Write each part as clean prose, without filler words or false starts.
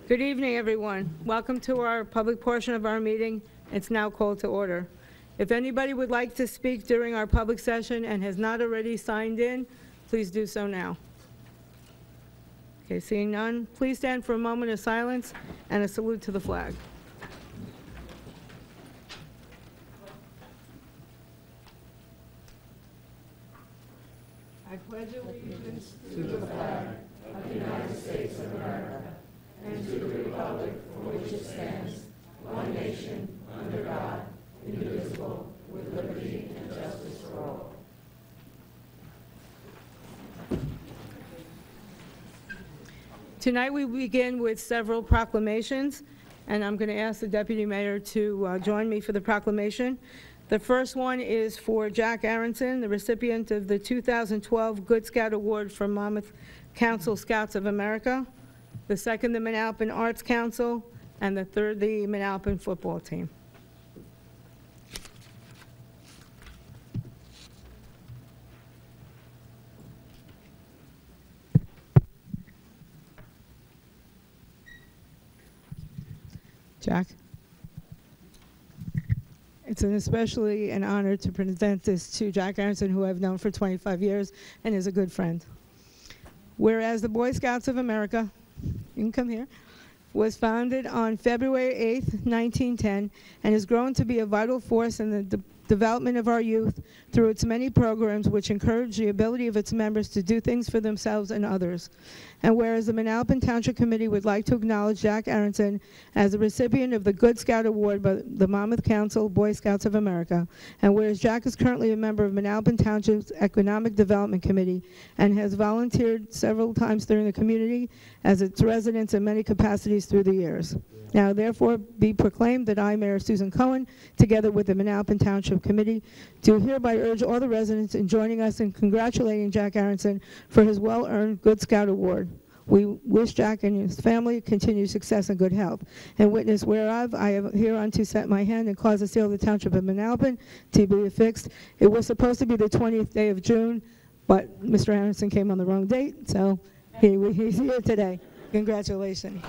Good evening, everyone. Welcome to our public portion of our meeting. It's now called to order. If anybody would like to speak during our public session and has not already signed in, please do so now. Okay, seeing none, please stand for a moment of silence and a salute to the flag. I pledge allegiance to the flag of the United States of America and to the republic for which it stands, one nation, under God, indivisible, with liberty and justice for all. Tonight we begin with several proclamations, and I'm going to ask the Deputy Mayor to join me for the proclamation. The first one is for Jack Aronson, the recipient of the 2012 Good Scout Award from Monmouth Council Scouts of America. The second, the Manalapan Arts Council, and the third, the Manalapan football team. Jack. It's especially an honor to present this to Jack Aronson, who I've known for 25 years and is a good friend. Whereas the Boy Scouts of America, you can come here, was founded on February 8th, 1910, and has grown to be a vital force in the development of our youth through its many programs which encourage the ability of its members to do things for themselves and others. And whereas the Manalapan Township Committee would like to acknowledge Jack Aronson as a recipient of the Good Scout Award by the Monmouth Council Boy Scouts of America, and whereas Jack is currently a member of Manalapan Township's Economic Development Committee and has volunteered several times during the community as its residents in many capacities through the years. Now therefore be proclaimed that I, Mayor Susan Cohen, together with the Manalapan Township Committee, do hereby urge all the residents in joining us in congratulating Jack Aronson for his well-earned Good Scout Award. We wish Jack and his family continued success and good health. And witness whereof, I have hereunto set my hand and caused the seal of the Township of Manalapan to be affixed. It was supposed to be the 20th day of June, but Mr. Aronson came on the wrong date, so he's here today. Congratulations.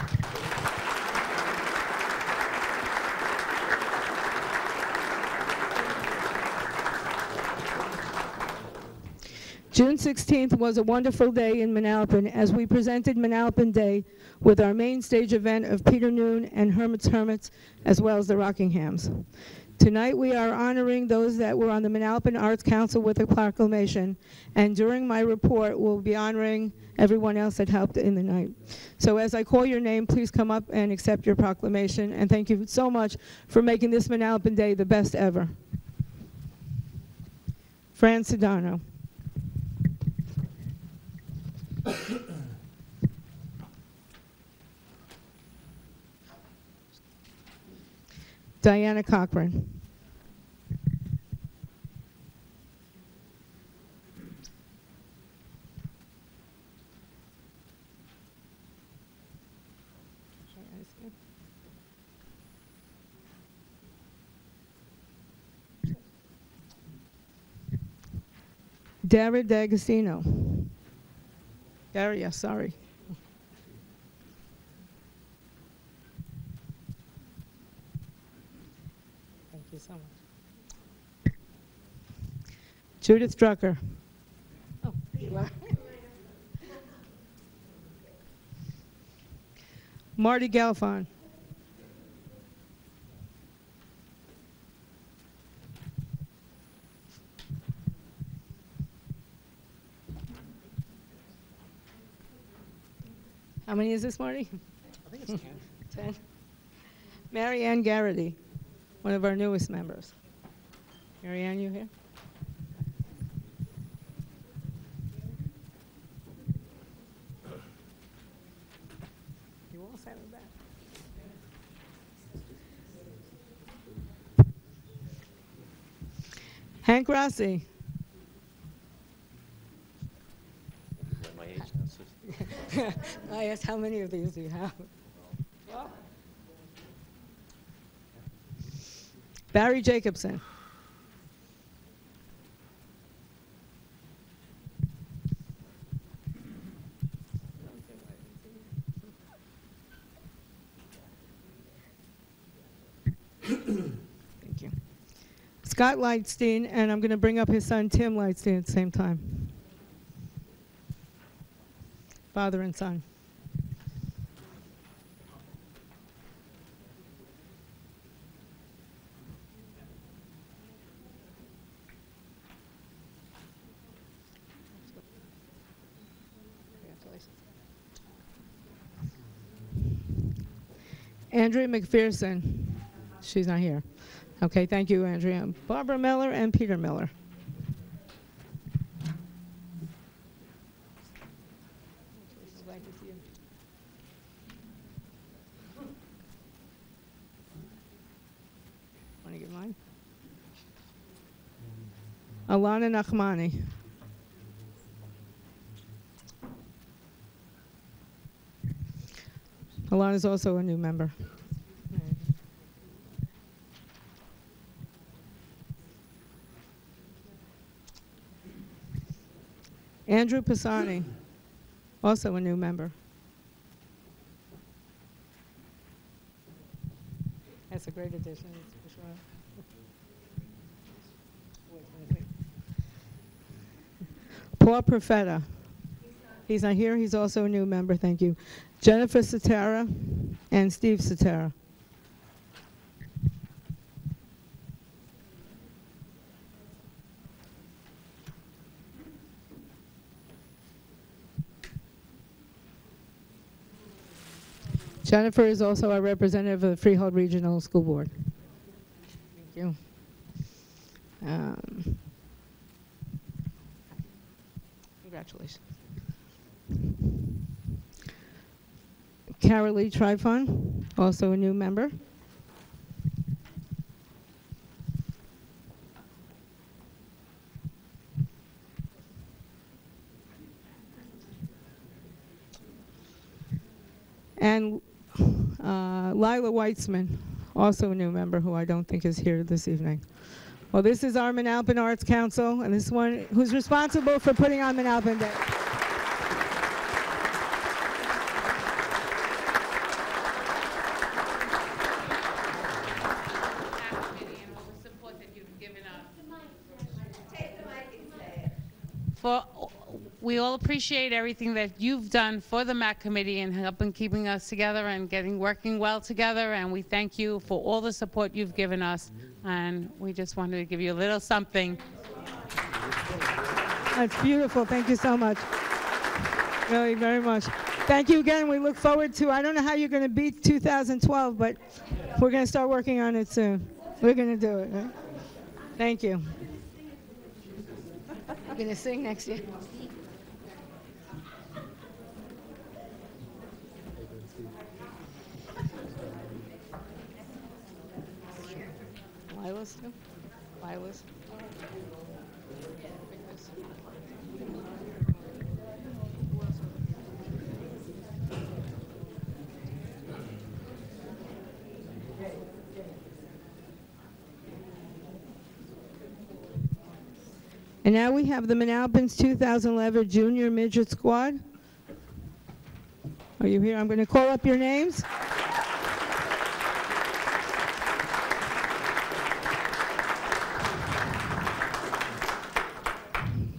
June 16th was a wonderful day in Manalapan as we presented Manalapan Day with our main stage event of Peter Noon and Hermit's Hermits, as well as the Rockinghams. Tonight we are honoring those that were on the Manalapan Arts Council with a proclamation, and during my report we'll be honoring everyone else that helped in the night. So as I call your name, please come up and accept your proclamation, and thank you so much for making this Manalapan Day the best ever. Fran Sedano. Diana Cochran. Dara D'Agostino. Daria, sorry. Thank you so much. Judith Drucker. Oh, there you are. Marty Galfon. How many is this, Marty? I think it's 10. 10. Mary Ann Garrity, one of our newest members. Mary Ann, you here? You all sat in the back. Hank Rossi. My age now, I asked, how many of these do you have? Barry Jacobson. Scott Lightstein, and I'm going to bring up his son, Tim Lightstein, at the same time. Father and son. Andrea McPherson. She's not here. Okay, thank you, Andrea. Barbara Miller and Peter Miller. Want to get mine? Alana Nachmani. Alana is also a new member. Andrew Pisani, also a new member. That's a great addition, for sure. Paul Profeta. He's not here. He's also a new member. Thank you. Jennifer Satara and Steve Satara. Jennifer is also our representative of the Freehold Regional School Board. Thank you. Congratulations. Carolee Trifon, also a new member. And Lila Weitzman, also a new member who I don't think is here this evening. Well, this is our Manalapan Arts Council, and this is one who's responsible for putting on Manalapan Day. We all appreciate everything that you've done for the MAC committee and helping keeping us together and working well together, and we thank you for all the support you've given us, and we just wanted to give you a little something. That's beautiful. Thank you so much. Really, very much. Thank you again. We look forward to, I don't know how you're going to beat 2012, but we're going to start working on it soon. We're going to do it, right? Thank you. You're going to sing next year. Lila's too? Lila's? And now we have the Manalapan's 2011 Junior Midget Squad. Are you here? I'm going to call up your names.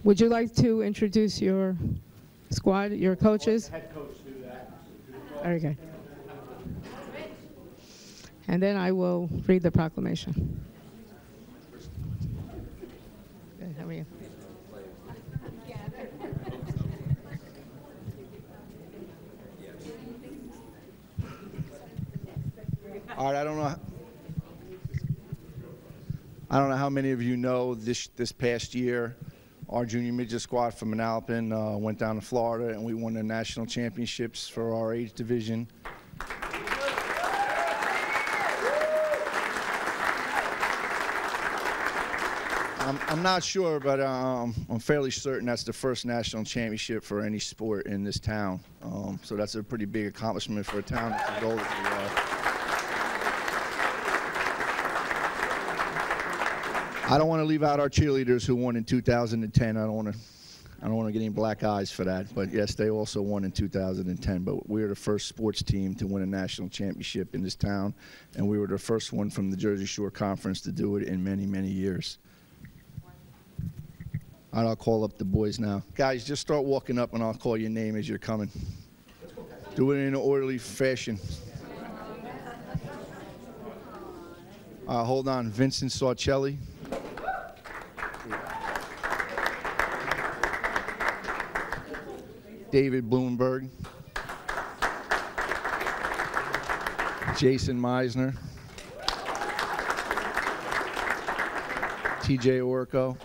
Would you like to introduce your squad, your coaches? Head coach do that. Very good. And then I will read the proclamation. Good, how are you? All right, I don't know how many of you know this past year, our junior midget squad from Manalapan went down to Florida and we won the national championships for our age division. I'm not sure, but I'm fairly certain that's the first national championship for any sport in this town. So that's a pretty big accomplishment for a town that's as old as we are. I don't want to leave out our cheerleaders who won in 2010. I don't want to I don't want to get any black eyes for that, but yes, they also won in 2010. But we were the first sports team to win a national championship in this town, and we were the first one from the Jersey Shore Conference to do it in many, many years. All right, I'll call up the boys now. Guys, just start walking up, and I'll call your name as you're coming. Do it in an orderly fashion. Hold on, Vincent Sarcelli. David Bloomberg. Jason Meisner. TJ Orko.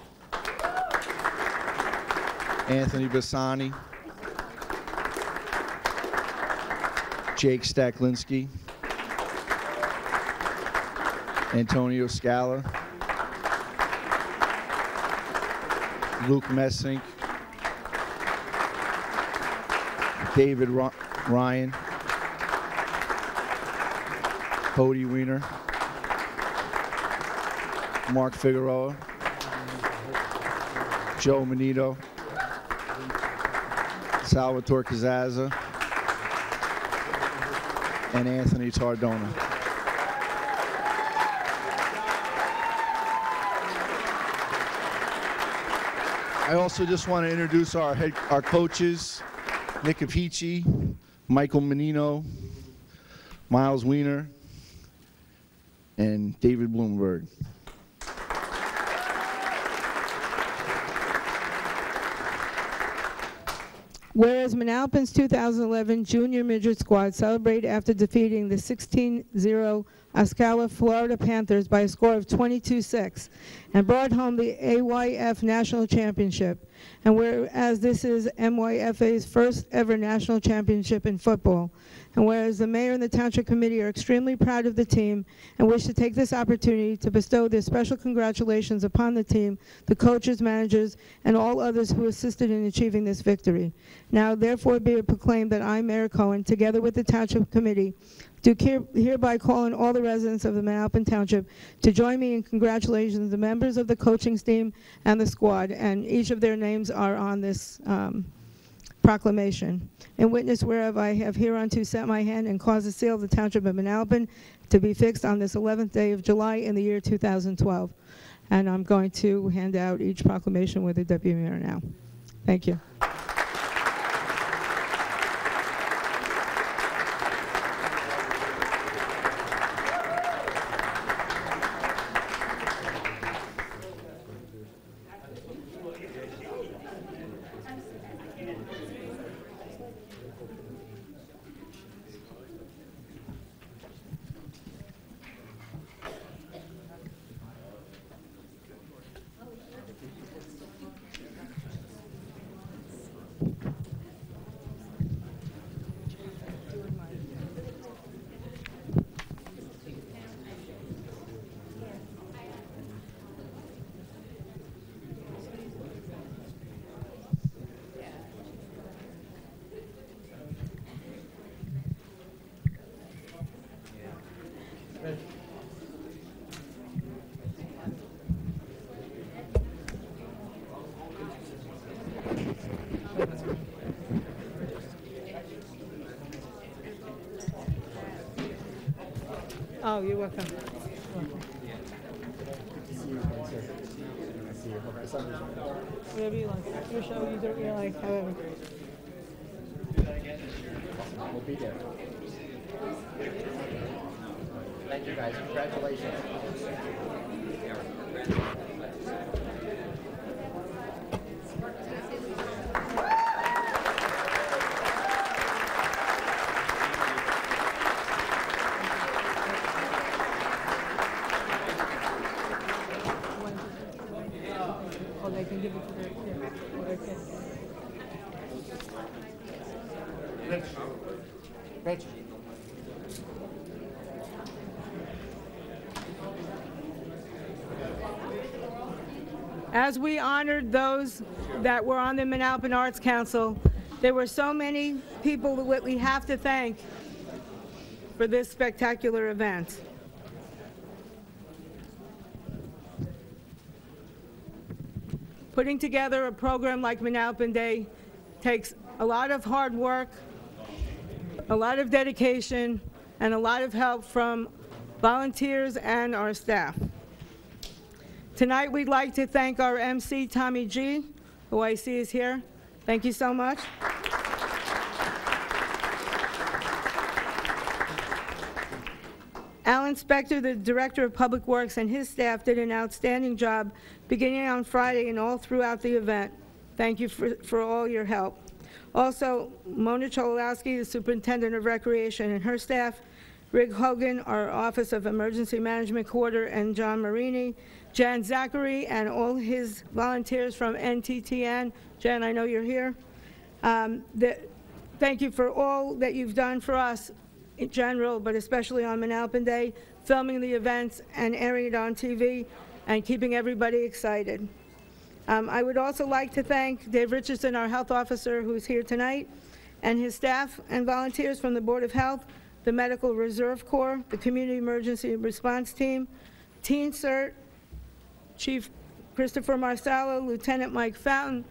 Anthony Bassani. Jake Staklinski. Antonio Scala. Luke Messink. David Ryan, Cody Weiner, Mark Figueroa, Joe Manito, Salvatore Cazazza, and Anthony Tardona. I also just want to introduce our coaches. Nick Apici, Michael Menino, Miles Weiner, and David Bloomberg. Whereas Manalapan's 2011 junior midget squad celebrated after defeating the 16-0 Ocala, Florida Panthers by a score of 22-6 and brought home the AYF National Championship. And whereas this is MYFA's first ever national championship in football. And whereas the mayor and the township committee are extremely proud of the team and wish to take this opportunity to bestow their special congratulations upon the team, the coaches, managers, and all others who assisted in achieving this victory. Now, therefore, be it proclaimed that I, Mayor Cohen, together with the township committee, do hereby call on all the residents of the Manalapan Township to join me in congratulations the members of the coaching team and the squad, and each of their names are on this proclamation. In witness whereof I have hereunto set my hand and caused the seal of the Township of Manalapan to be fixed on this 11th day of July in the year 2012. And I'm going to hand out each proclamation with the Deputy Mayor now. Thank you. Oh, you're welcome. Whatever you like. Your show, you don't really like, however. We'll be there. Thank you, guys. Congratulations. Oh, they can give it to their kids. Rich. As we honored those that were on the Manalapan Arts Council, there were so many people that we have to thank for this spectacular event. Putting together a program like Manalapan Day takes a lot of hard work, a lot of dedication, and a lot of help from volunteers and our staff. Tonight, we'd like to thank our MC, Tommy G., who I see is here. Thank you so much. Alan Spector, the Director of Public Works, and his staff did an outstanding job beginning on Friday and all throughout the event. Thank you for all your help. Also, Mona Cholowski, the Superintendent of Recreation, and her staff, Rig Hogan, our Office of Emergency Management Quarter, and John Marini, Jan Zachary, and all his volunteers from NTTN. Jan, I know you're here. Thank you for all that you've done for us in general, but especially on Manalapan Day, filming the events and airing it on TV and keeping everybody excited. I would also like to thank Dave Richardson, our health officer, who's here tonight, and his staff and volunteers from the Board of Health, the Medical Reserve Corps, the Community Emergency Response Team, Teen CERT, Chief Christopher Marsala, Lieutenant Mike Fountain,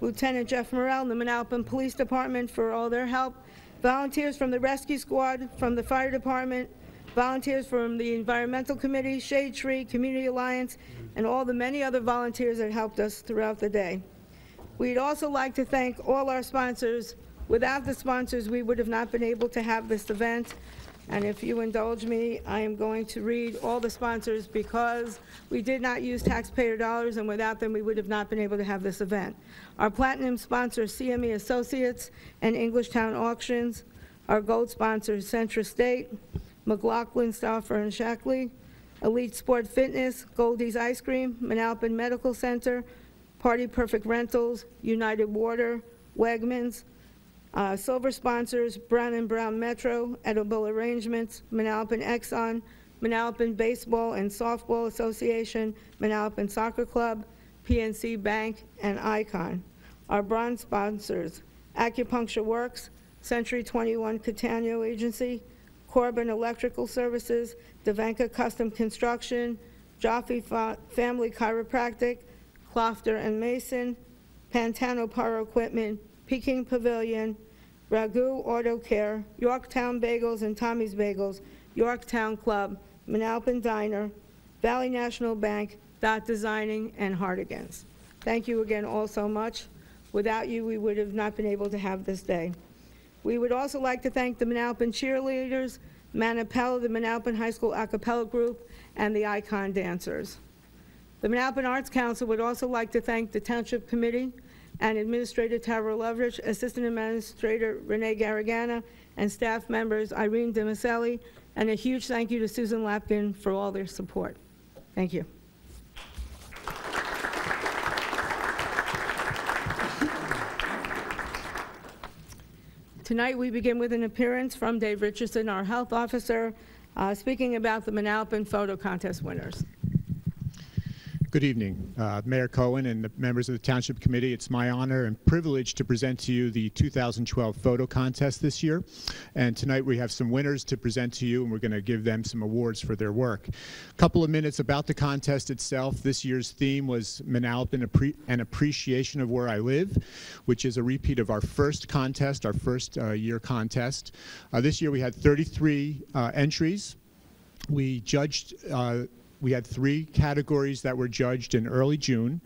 Lieutenant Jeff Morrell, the Manalapan Police Department for all their help, volunteers from the Rescue Squad, from the Fire Department, volunteers from the Environmental Committee, Shade Tree, Community Alliance, and all the many other volunteers that helped us throughout the day. We'd also like to thank all our sponsors. Without the sponsors, we would have not been able to have this event. And if you indulge me, I am going to read all the sponsors because we did not use taxpayer dollars, and without them, we would have not been able to have this event. Our platinum sponsors, CME Associates and Englishtown Auctions. Our gold sponsors, Central State, McLaughlin, Stauffer and Shackley, Elite Sport Fitness, Goldie's Ice Cream, Manalapan Medical Center, Party Perfect Rentals, United Water, Wegmans. Silver sponsors, Brown & Brown Metro, Edible Arrangements, Manalapan Exxon, Manalapan Baseball and Softball Association, Manalapan Soccer Club, PNC Bank, and Icon. Our bronze sponsors, Acupuncture Works, Century 21 Catania Agency, Corbin Electrical Services, Devanka Custom Construction, Jaffe Family Chiropractic, Clofter and Mason, Pantano Power Equipment, Peking Pavilion, Ragu Auto Care, Yorktown Bagels and Tommy's Bagels, Yorktown Club, Manalapan Diner, Valley National Bank, Dot Designing, and Hardigans. Thank you again all so much. Without you, we would have not been able to have this day. We would also like to thank the Manalapan cheerleaders, Manapella, the Manalapan High School a cappella group, and the Icon dancers. The Manalapan Arts Council would also like to thank the Township Committee and Administrator Tara Loveridge, Assistant Administrator Renee Garagana, and staff members Irene Demicelli, and a huge thank you to Susan Lapkin for all their support. Thank you. Tonight we begin with an appearance from Dave Richardson, our health officer, speaking about the Manalapan photo contest winners. Good evening, Mayor Cohen and the members of the Township Committee. It's my honor and privilege to present to you the 2012 photo contest this year. And tonight we have some winners to present to you, and we're going to give them some awards for their work. A couple of minutes about the contest itself. This year's theme was Manalapan, an appreciation of where I live, which is a repeat of our first contest, our first year contest. This year we had 33 entries. We judged We had 3 categories that were judged in early June,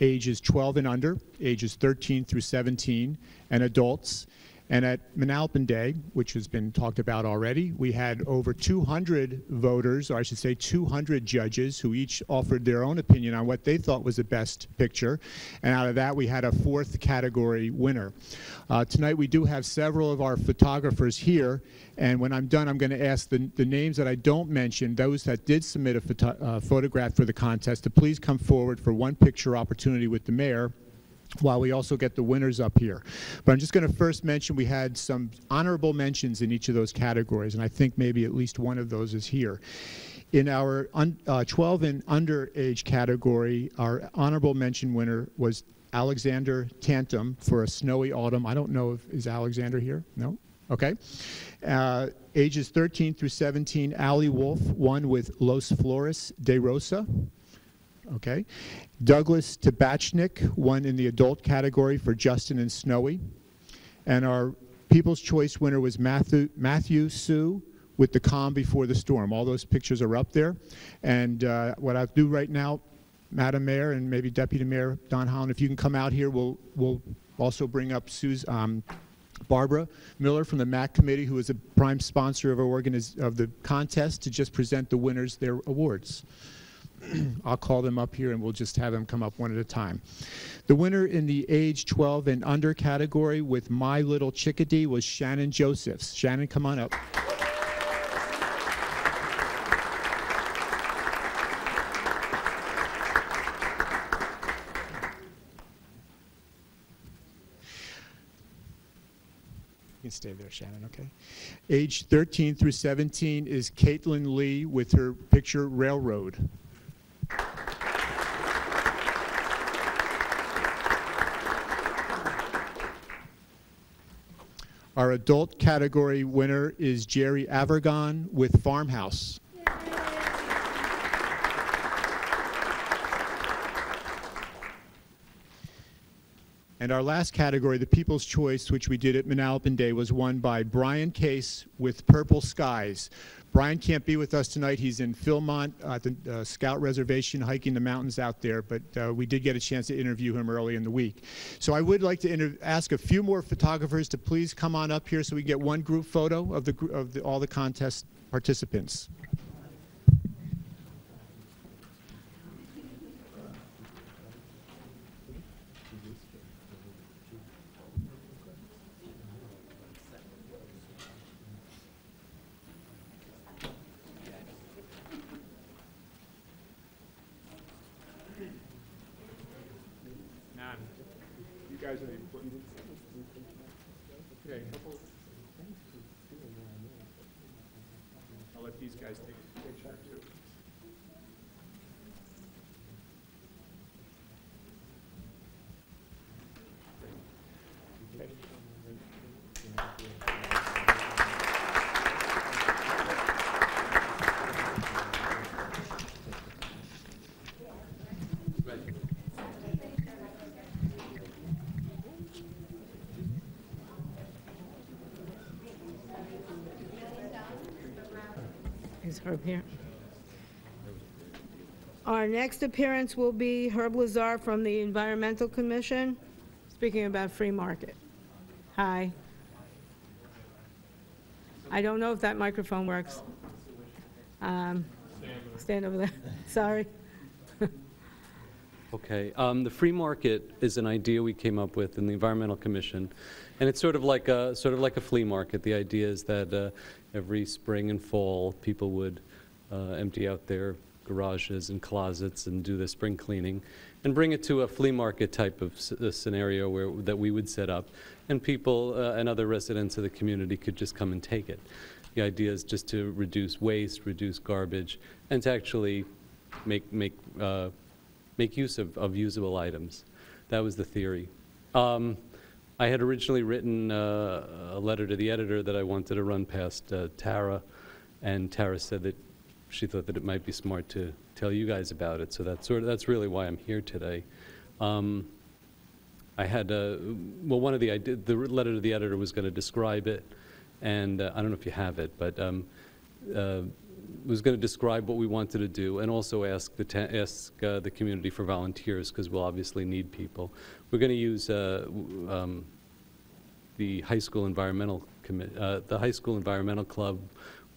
ages 12 and under, ages 13 through 17, and adults. And at Manalapan Day, which has been talked about already, we had over 200 voters, or I should say 200 judges, who each offered their own opinion on what they thought was the best picture. And out of that, we had a 4th category winner. Tonight, we do have several of our photographers here. And when I'm done, I'm going to ask the names that I don't mention, those that did submit a photograph for the contest, to please come forward for one picture opportunity with the mayor, while we also get the winners up here. But I'm just going to first mention we had some honorable mentions in each of those categories, and I think maybe at least one of those is here. In our 12 and under age category, our honorable mention winner was Alexander Tantum for A Snowy Autumn. I don't know if, is Alexander here? No? Okay. Ages 13 through 17, Allie Wolf won with Los Flores de Rosa. Okay. Douglas Tabachnik won in the adult category for Justin and Snowy. And our People's Choice winner was Matthew Sue with The Calm Before the Storm. All those pictures are up there. And what I'll do right now, Madam Mayor and maybe Deputy Mayor Don Holland, if you can come out here, we'll also bring up Barbara Miller from the MAC Committee, who is a prime sponsor of the contest, to just present the winners their awards. I'll call them up here and we'll just have them come up one at a time. The winner in the age 12 and under category with My Little Chickadee was Shannon Josephs. Shannon, come on up. You can stay there, Shannon, okay? Age 13 through 17 is Caitlin Lee with her picture Railroad. Our adult category winner is Jerry Avergon with Farmhouse. And our last category, the People's Choice, which we did at Manalapan Day, was won by Brian Case with Purple Skies. Brian can't be with us tonight. He's in Philmont at the Scout Reservation, hiking the mountains out there, but we did get a chance to interview him early in the week. So I would like to ask a few more photographers to please come on up here so we can get one group photo of all the contest participants. You guys are the important. Okay. I'll let these guys take a shot too. Okay. Is Herb here? Our next appearance will be Herb Lazar from the Environmental Commission, speaking about free market. Hi. I don't know if that microphone works. Stand over there. Sorry. Okay, the free market is an idea we came up with in the Environmental Commission, and it's sort of like a flea market. The idea is that every spring and fall, people would empty out their garages and closets and do the spring cleaning, and bring it to a flea market type of scenario that we would set up, and people and other residents of the community could just come and take it. The idea is just to reduce waste, reduce garbage, and to actually make use of usable items. That was the theory. I had originally written a letter to the editor that I wanted to run past Tara, and Tara said that she thought that it might be smart to tell you guys about it. So that's really why I'm here today. I had the letter to the editor was going to describe it, and I don't know if you have it, but was going to describe what we wanted to do, and also ask the community for volunteers, because we'll obviously need people. We're going to use the high school environmental club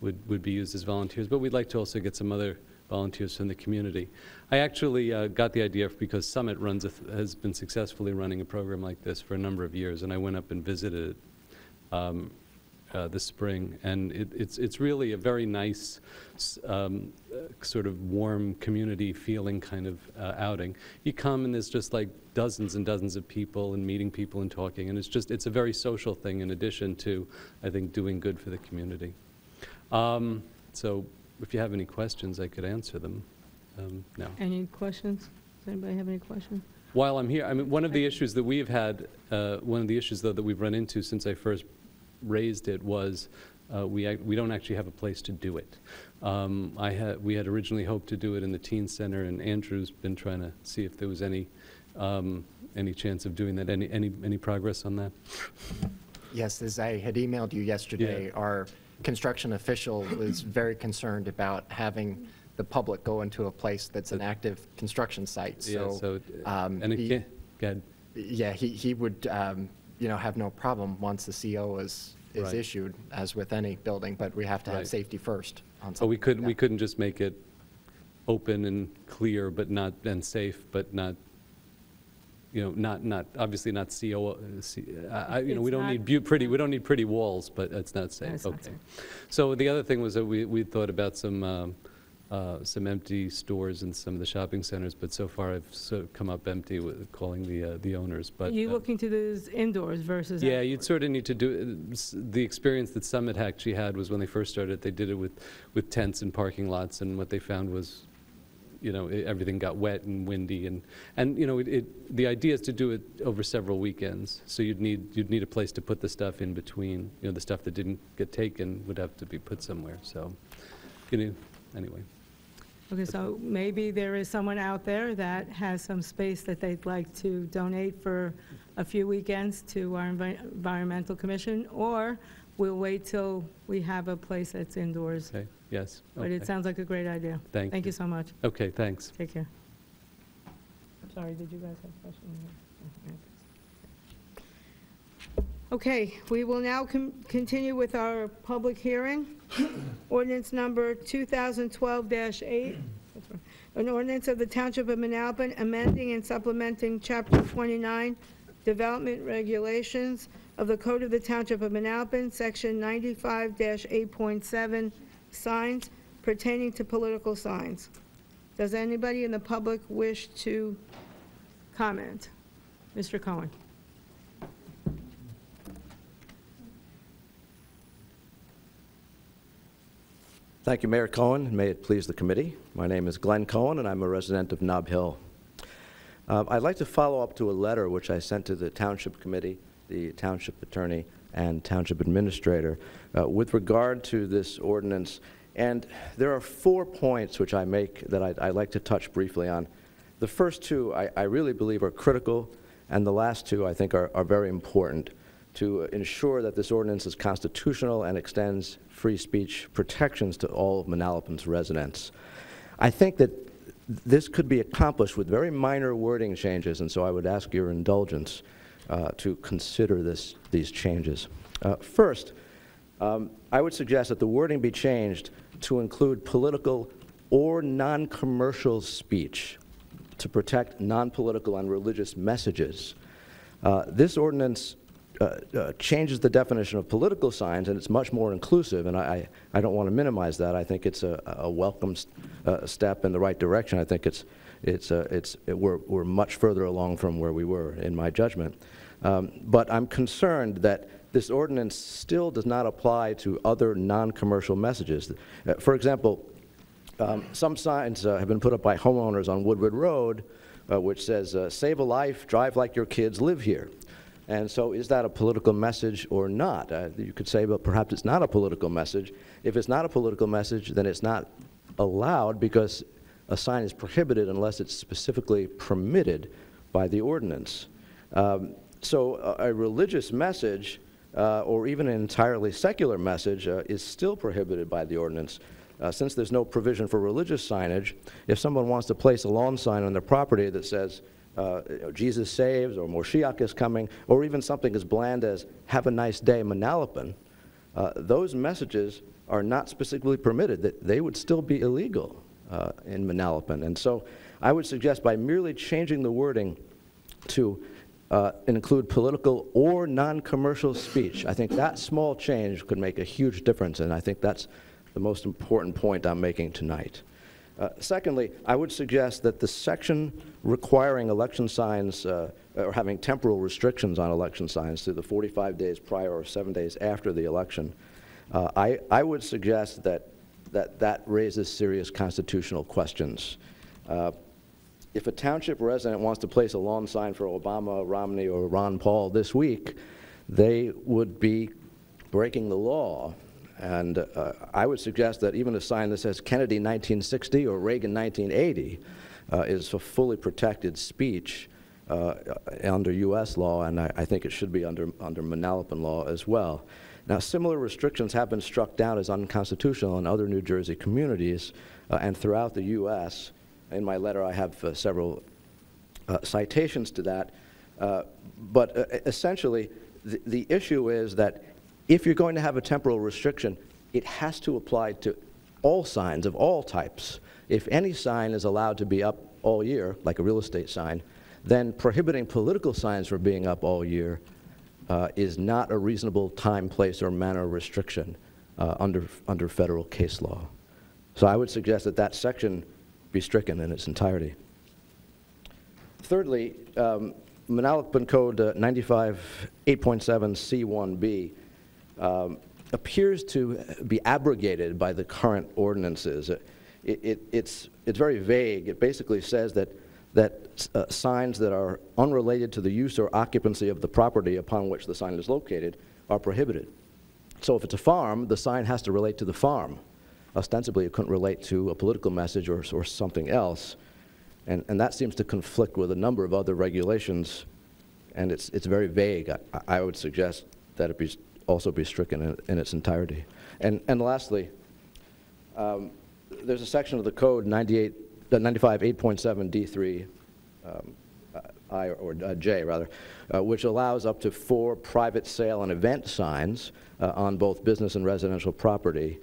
would be used as volunteers, but we'd like to also get some other volunteers from the community. I actually got the idea because Summit has been successfully running a program like this for a number of years, and I went up and visited it this spring, and it's really a very nice sort of warm community feeling kind of outing. You come and there's just like dozens and dozens of people and meeting people and talking, and it's a very social thing in addition to, I think, doing good for the community. So if you have any questions, I could answer them now. Any questions? Does anybody have any questions? While I'm here, I mean, one of the issues that we've had, one of the issues though that we've run into since I first raised it was we don't actually have a place to do it. We had originally hoped to do it in the teen center, and Andrew's been trying to see if there was any chance of doing that. Any progress on that? Yes, as I had emailed you yesterday, our construction official was very concerned about having the public go into a place that's an active construction site. So, and it can't, go ahead. Yeah, he would, have no problem once the CO is Right. issued, as with any building, but we have to have Right. safety first on So something we couldn't like we that. couldn't just make it open and clear, but not and safe, but not. Not obviously not CO. We don't need pretty. We don't need pretty walls, but it's not safe. It's Okay. not safe. So the other thing was that we thought about some empty stores in some of the shopping centers, but so far I've sort of come up empty with calling the owners. But You looking to this indoors versus yeah, outdoors? you'd sort of need to do the experience that Summit actually had was when they first started. They did it with tents and parking lots, and what they found was, everything got wet and windy, and the idea is to do it over several weekends. So you'd need a place to put the stuff in between. The stuff that didn't get taken would have to be put somewhere. So, anyway. Okay, so maybe there is someone out there that has some space that they'd like to donate for a few weekends to our Environmental Commission, or we'll wait till we have a place that's indoors. Okay. Yes. But it sounds like a great idea. Thank you you so much. Okay. Thanks. Take care. Sorry, did you guys have questions? Okay, we will now continue with our public hearing. Ordinance number 2012-8, an ordinance of the Township of Manalapan amending and supplementing Chapter 29, Development Regulations of the Code of the Township of Manalapan, Section 95-8.7, signs pertaining to political signs. Does anybody in the public wish to comment? Mr. Cohen. Thank you, Mayor Cohen, and may it please the committee. My name is Glenn Cohen, and I'm a resident of Nob Hill. I'd like to follow up to a letter which I sent to the Township Committee, the Township Attorney, and Township Administrator with regard to this ordinance. And there are 4 points which I make that I'd like to touch briefly on. The first 2 I really believe are critical, and the last 2 I think are very important to ensure that this ordinance is constitutional and extends free speech protections to all of Manalapan's residents. I think that this could be accomplished with very minor wording changes, and so I would ask your indulgence to consider these changes. First, I would suggest that the wording be changed to include political or non-commercial speech to protect non-political and religious messages. This ordinance changes the definition of political signs, and it's much more inclusive, and I don't want to minimize that. I think it's a welcome step in the right direction. I think we're much further along from where we were, in my judgment. But I'm concerned that this ordinance still does not apply to other non-commercial messages. For example, some signs have been put up by homeowners on Woodward Road, which says, "Save a life, drive like your kids, live here." And so is that a political message or not? You could say, well, perhaps it's not a political message. If it's not a political message, then it's not allowed because a sign is prohibited unless it's specifically permitted by the ordinance. So a religious message or even an entirely secular message is still prohibited by the ordinance. Since there's no provision for religious signage, if someone wants to place a lawn sign on their property that says, Jesus saves, or Moshiach is coming, or even something as bland as have a nice day, Manalapan, those messages are not specifically permitted. They would still be illegal in Manalapan. And so I would suggest by merely changing the wording to include political or non-commercial speech, I think that small change could make a huge difference, and I think that's the most important point I'm making tonight. Secondly, I would suggest that the section requiring election signs or having temporal restrictions on election signs through the 45 days prior or 7 days after the election, I would suggest that raises serious constitutional questions. If a township resident wants to place a lawn sign for Obama, Romney, or Ron Paul this week, they would be breaking the law. And I would suggest that even a sign that says Kennedy 1960 or Reagan 1980 is a fully protected speech under U.S. law, and I think it should be under Manalapan law as well. Now, similar restrictions have been struck down as unconstitutional in other New Jersey communities and throughout the U.S. In my letter, I have several citations to that. But essentially, the issue is that if you're going to have a temporal restriction, it has to apply to all signs of all types. If any sign is allowed to be up all year, like a real estate sign, then prohibiting political signs from being up all year is not a reasonable time, place, or manner restriction under federal case law. So I would suggest that that section be stricken in its entirety. Thirdly, Manalapan Code 95-8.7 C1b appears to be abrogated by the current ordinances. It's very vague. It basically says that signs that are unrelated to the use or occupancy of the property upon which the sign is located are prohibited. So if it's a farm, the sign has to relate to the farm. Ostensibly, it couldn't relate to a political message or something else. And that seems to conflict with a number of other regulations, and it's very vague. I would suggest that it also be stricken in its entirety. And lastly, there's a section of the code 95-8.7 D3 I or J rather, which allows up to 4 private sale and event signs on both business and residential property.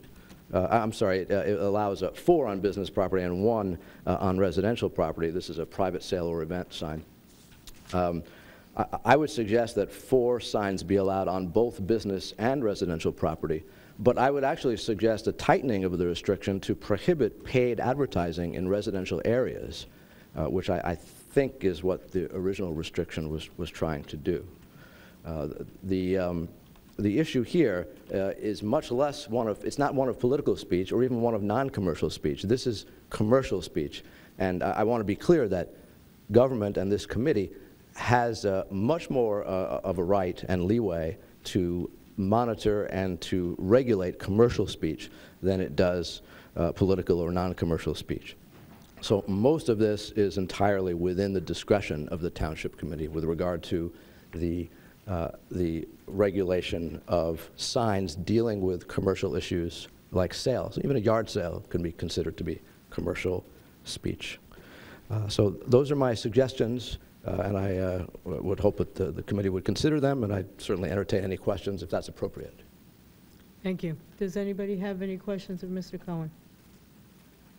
I'm sorry, it allows 4 on business property and 1 on residential property. This is a private sale or event sign. I would suggest that 4 signs be allowed on both business and residential property, but I would actually suggest a tightening of the restriction to prohibit paid advertising in residential areas, which I think is what the original restriction was trying to do. The issue here is much less it's not one of political speech or even one of non-commercial speech. This is commercial speech. And I want to be clear that government and this committee has much more of a right and leeway to monitor and to regulate commercial speech than it does political or non-commercial speech. So most of this is entirely within the discretion of the Township Committee with regard to the regulation of signs dealing with commercial issues like sales. Even a yard sale can be considered to be commercial speech. So those are my suggestions, and I would hope that the committee would consider them, and I'd certainly entertain any questions if that's appropriate. Thank you. Does anybody have any questions of Mr. Cohen?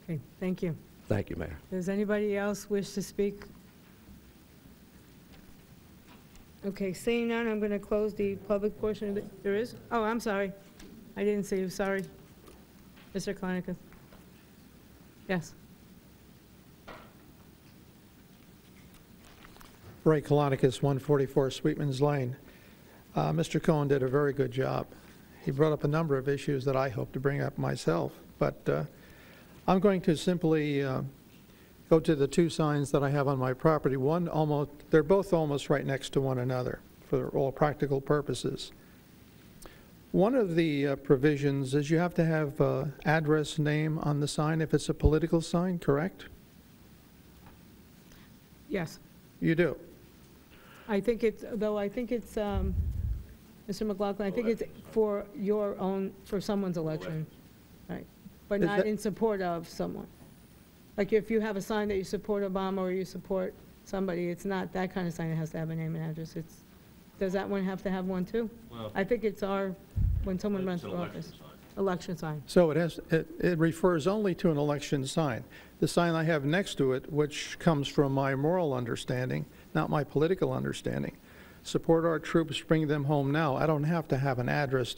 Okay, thank you. Thank you, Mayor. Does anybody else wish to speak? Okay, seeing none, I'm going to close the public portion of it. There is? Oh, I'm sorry. I didn't see you, sorry. Mr. Kleinikas. Yes. Ray Kleinikas, 144 Sweetman's Lane. Mr. Cohen did a very good job. He brought up a number of issues that I hope to bring up myself, but I'm going to simply go to the 2 signs that I have on my property. They're both almost right next to one another for all practical purposes. One of the provisions is you have to have address name on the sign if it's a political sign, correct? Yes. You do? I think it's, Mr. McLaughlin, I think it's for your own, for someone's election, right? But Is not that- in support of someone. Like if you have a sign that you support Obama or you support somebody, it's not that kind of sign that has to have a name and address. Does that one have to have one too? Well, I think it's when someone runs for office. Election sign. So it refers only to an election sign. The sign I have next to it, which comes from my moral understanding, not my political understanding, support our troops, bring them home now. I don't have to have an address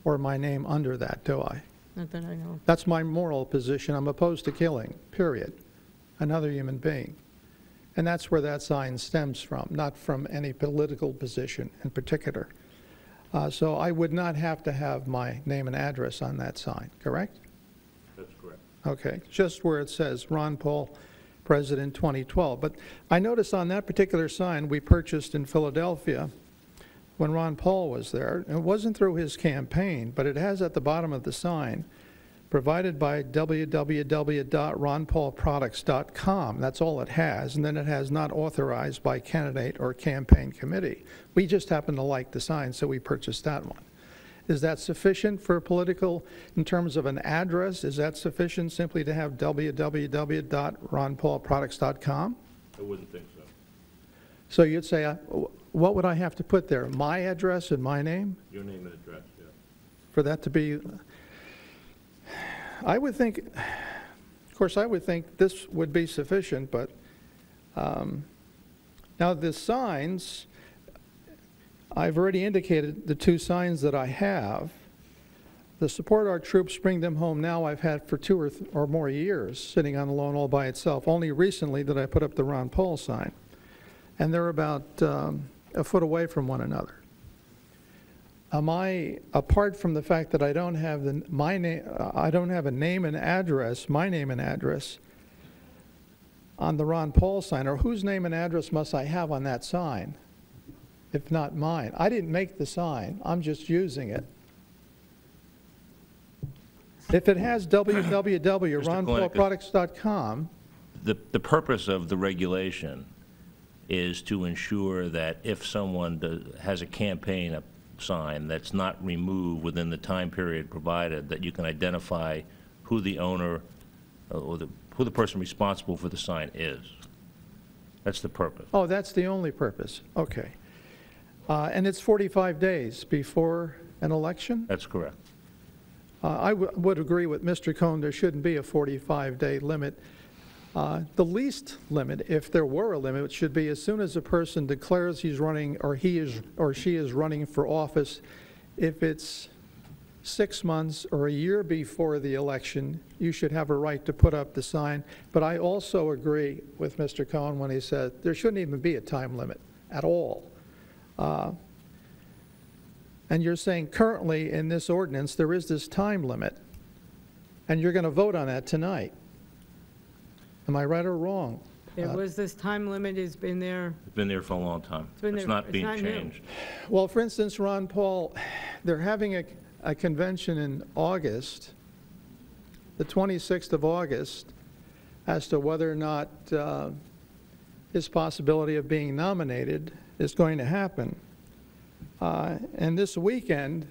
or my name under that, do I? Not that I know. That's my moral position. I'm opposed to killing, period, another human being. And that's where that sign stems from, not from any political position in particular. So I would not have to have my name and address on that sign, correct? That's correct. Okay, just where it says Ron Paul, President 2012. But I noticed on that particular sign we purchased in Philadelphia when Ron Paul was there. It wasn't through his campaign, but it has at the bottom of the sign, provided by www.ronpaulproducts.com. That's all it has. And then it has not authorized by candidate or campaign committee. We just happen to like the sign, so we purchased that one. Is that sufficient for political, in terms of an address? Is that sufficient simply to have www.ronpaulproducts.com? I wouldn't think so. So you'd say, what would I have to put there? My address and my name? Your name and address, yeah. For that to be, I would think, of course, I would think this would be sufficient, but now the signs, I've already indicated the 2 signs that I have. The Support Our Troops, Bring Them Home Now I've had for 2 or more years, sitting on a lawn all by itself. Only recently did I put up the Ron Paul sign. And they're about a foot away from one another. Apart from the fact that I don't have I don't have a name and address, my name and address, on the Ron Paul sign, or whose name and address must I have on that sign, if not mine? I didn't make the sign, I'm just using it. If it has www.ronpaulproducts.com. The purpose of the regulation is to ensure that if someone has a campaign sign that's not removed within the time period provided, that you can identify who the owner or who the person responsible for the sign is. That's the purpose. Oh, that's the only purpose. Okay. And it's 45 days before an election? That's correct. I would agree with Mr. Cohn, there shouldn't be a 45-day limit. The least limit, if there were a limit, should be as soon as a person declares he's running, or he is or she is running for office, if it's 6 months or a year before the election, you should have a right to put up the sign. But I also agree with Mr. Cohn when he said there shouldn't even be a time limit at all. And you're saying currently in this ordinance there is this time limit, and you're going to vote on that tonight. Am I right or wrong? There was this time limit, it's been there. It's been there for a long time. It's not being changed. Well, for instance, Ron Paul, they're having a convention in August, the 26th of August, as to whether or not his possibility of being nominated is going to happen. And this weekend,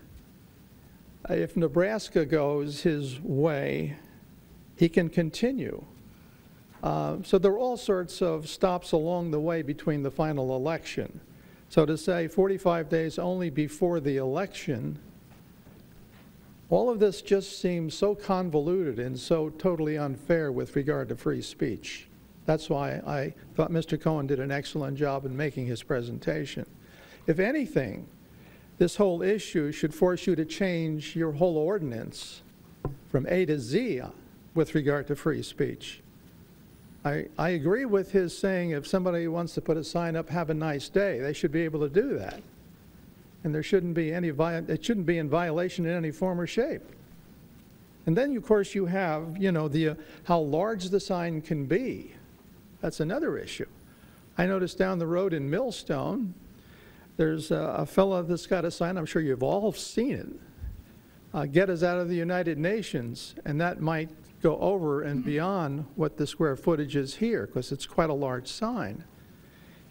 if Nebraska goes his way, he can continue. So there are all sorts of stops along the way between the final election. So to say 45 days only before the election, all of this just seems so convoluted and so totally unfair with regard to free speech. That's why I thought Mr. Cohen did an excellent job in making his presentation. If anything, this whole issue should force you to change your whole ordinance from A to Z with regard to free speech. I agree with his saying if somebody wants to put a sign up, have a nice day, they should be able to do that. And there shouldn't be any, it shouldn't be in violation in any form or shape. And then, of course, you have, you know, how large the sign can be. That's another issue. I noticed down the road in Millstone, there's a fellow that's got a sign, I'm sure you've all seen it, get us out of the United Nations, and that might go over and beyond what the square footage is here, because it's quite a large sign.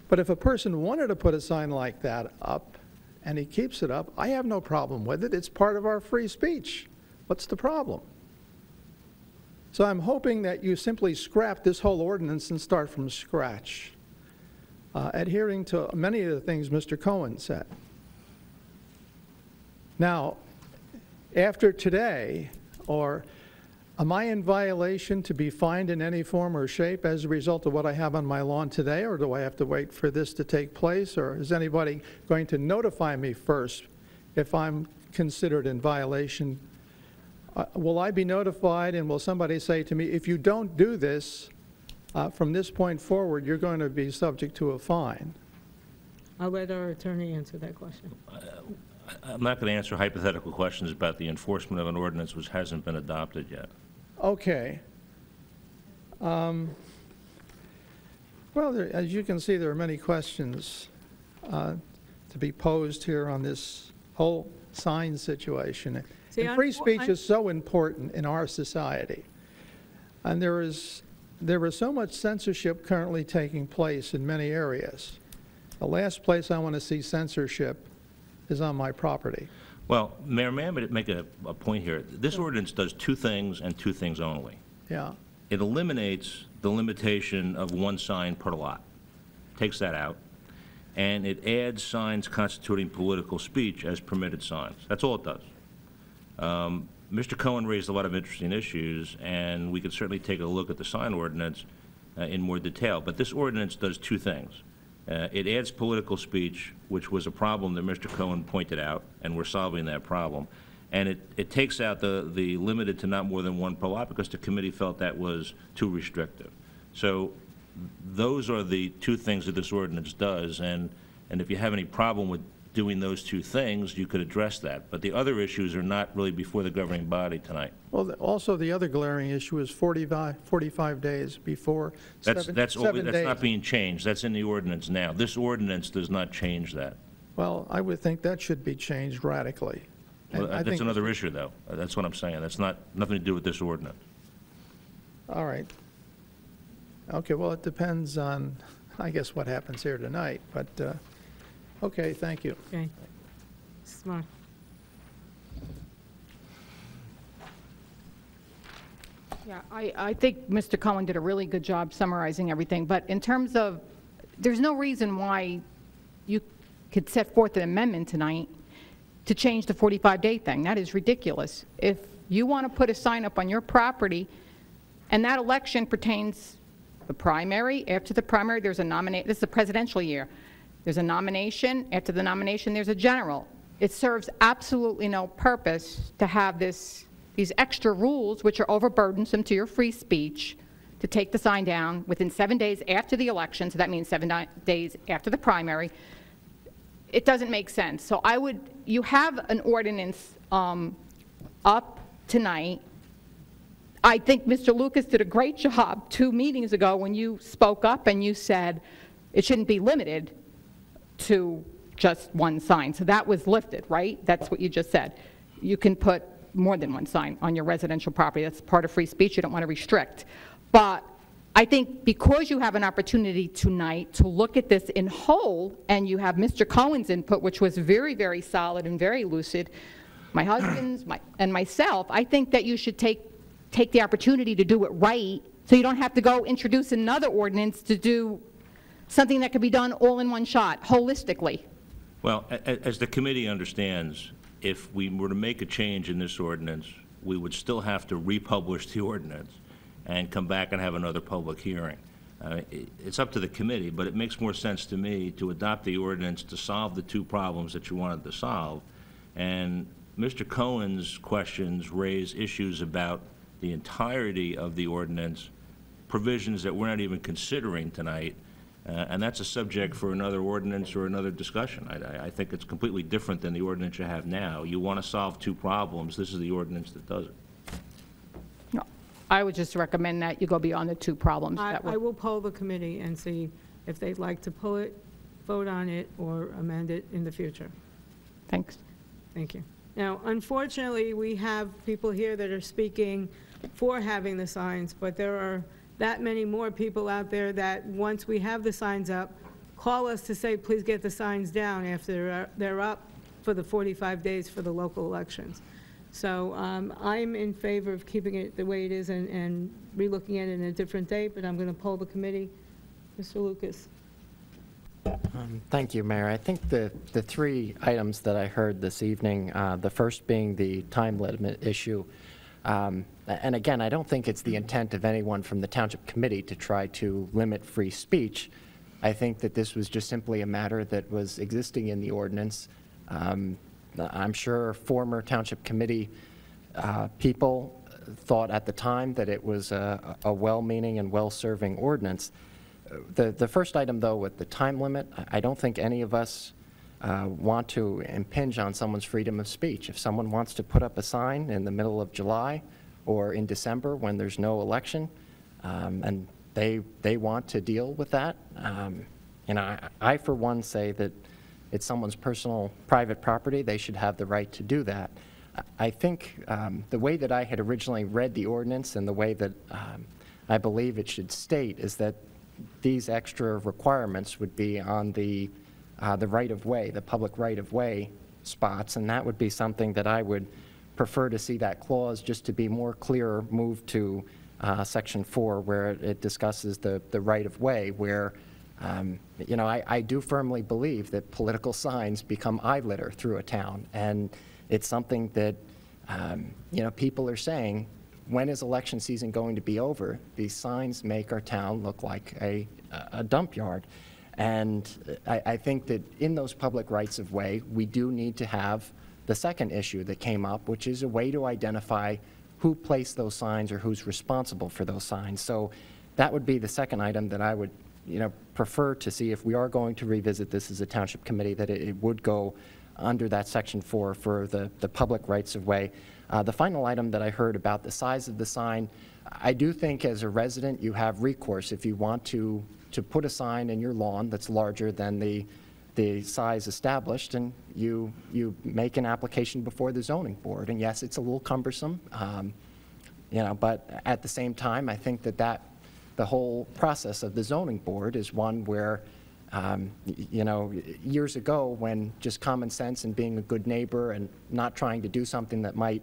But if a person wanted to put a sign like that up, and he keeps it up, I have no problem with it. It's part of our free speech. What's the problem? So I'm hoping that you simply scrap this whole ordinance and start from scratch, adhering to many of the things Mr. Cohen said. Now, after today, or am I in violation to be fined in any form or shape as a result of what I have on my lawn today, or do I have to wait for this to take place, or is anybody going to notify me first if I'm considered in violation? Will I be notified, and will somebody say to me, if you don't do this, from this point forward, you're going to be subject to a fine? I'll let our attorney answer that question. I'm not going to answer hypothetical questions about the enforcement of an ordinance which hasn't been adopted yet. Okay. Well, as you can see, there are many questions to to be posed here on this whole sign situation. See, And free speech is so important in our society. And there is so much censorship currently taking place in many areas. The last place I want to see censorship is on my property. Well, Mayor, may I make a point here? This ordinance does two things and two things only. Yeah. It eliminates the limitation of one sign per lot, takes that out, and it adds signs constituting political speech as permitted signs. That's all it does. Mr. Cohen raised a lot of interesting issues, and we could certainly take a look at the sign ordinance in more detail. But this ordinance does two things. It adds political speech, which was a problem that Mr. Cohen pointed out, and we're solving that problem. And it takes out the limited to not more than one per lot because the committee felt that was too restrictive. So those are the two things that this ordinance does, and if you have any problem with doing those two things, you could address that. But the other issues are not really before the governing body tonight. Well, also the other glaring issue is 45 days before That's seven days. not being changed. That's in the ordinance now. This ordinance does not change that. Well, I would think that should be changed radically. Well, that's another issue, though. That's what I'm saying. That's nothing to do with this ordinance. All right. Okay, well, it depends on, I guess, what happens here tonight, but, okay, thank you. Okay. Smart. Yeah, I think Mr. Cohen did a really good job summarizing everything, but in terms of, there's no reason why you could set forth an amendment tonight to change the 45-day thing. That is ridiculous. If you want to put a sign up on your property, and that election pertains the primary, after the primary, there's a nomination. This is a presidential year. There's a nomination. After the nomination, there's a general. It serves absolutely no purpose to have these extra rules, which are overburdensome to your free speech, to take the sign down within 7 days after the election, so that means 7 days after the primary. It doesn't make sense. So you have an ordinance up tonight. I think Mr. Lucas did a great job 2 meetings ago when you spoke up and you said it shouldn't be limited to just one sign. So that was lifted, right? That's what you just said. You can put more than one sign on your residential property. That's part of free speech. You don't want to restrict. But I think because you have an opportunity tonight to look at this in whole, and you have Mr. Cohen's input, which was very, very solid and very lucid, my husband's and myself, I think that you should take the opportunity to do it right, so you don't have to go introduce another ordinance to do something that could be done all in one shot, holistically. Well, as the committee understands, if we were to make a change in this ordinance, we would still have to republish the ordinance and come back and have another public hearing. It's up to the committee, but it makes more sense to me to adopt the ordinance to solve the two problems that you wanted to solve. And Mr. Cohen's questions raise issues about the entirety of the ordinance, provisions that we're not even considering tonight, and that's a subject for another ordinance or another discussion. I think it's completely different than the ordinance you have now. You want to solve two problems. This is the ordinance that does it. No, I would just recommend that you go beyond the two problems. I will poll the committee and see if they'd like to pull it, vote on it, or amend it in the future. Thanks. Thank you. Now, unfortunately, we have people here that are speaking for having the signs, but there are that many more people out there that once we have the signs up, call us to say, please get the signs down after they're up for the 45 days for the local elections. So I'm in favor of keeping it the way it is and relooking at it in a different date, but I'm going to poll the committee. Mr. Lucas. Thank you, Mayor. I think the three items that I heard this evening, the first being the time limit issue, and again, I don't think it's the intent of anyone from the Township Committee to try to limit free speech. I think that this was just simply a matter that was existing in the ordinance. I'm sure former Township Committee people thought at the time that it was a well-meaning and well-serving ordinance. The first item, though, with the time limit, I don't think any of us want to impinge on someone's freedom of speech. If someone wants to put up a sign in the middle of July or in December when there's no election, and they want to deal with that, you know, I for one say that it's someone's personal private property, they should have the right to do that. I think the way that I had originally read the ordinance and the way that I believe it should state is that these extra requirements would be on the right-of-way, the public right-of-way spots, and that would be something that I would prefer to see that clause just to be more clear moved to Section 4, where it discusses the right-of-way, where you know, I do firmly believe that political signs become eye litter through a town, and it's something that you know, people are saying, when is election season going to be over? These signs make our town look like a dump yard. And I think that in those public rights of way, we do need to have the second issue that came up, which is a way to identify who placed those signs or who's responsible for those signs. So that would be the second item that I would, you know, prefer to see if we are going to revisit this as a township committee, that it would go under that Section 4 for the public rights of way. The final item that I heard about the size of the sign, I do think as a resident you have recourse if you want to put a sign in your lawn that's larger than the size established, and you make an application before the zoning board. And yes, it's a little cumbersome, you know, but at the same time, I think that the whole process of the zoning board is one where, you know, years ago when just common sense and being a good neighbor and not trying to do something that might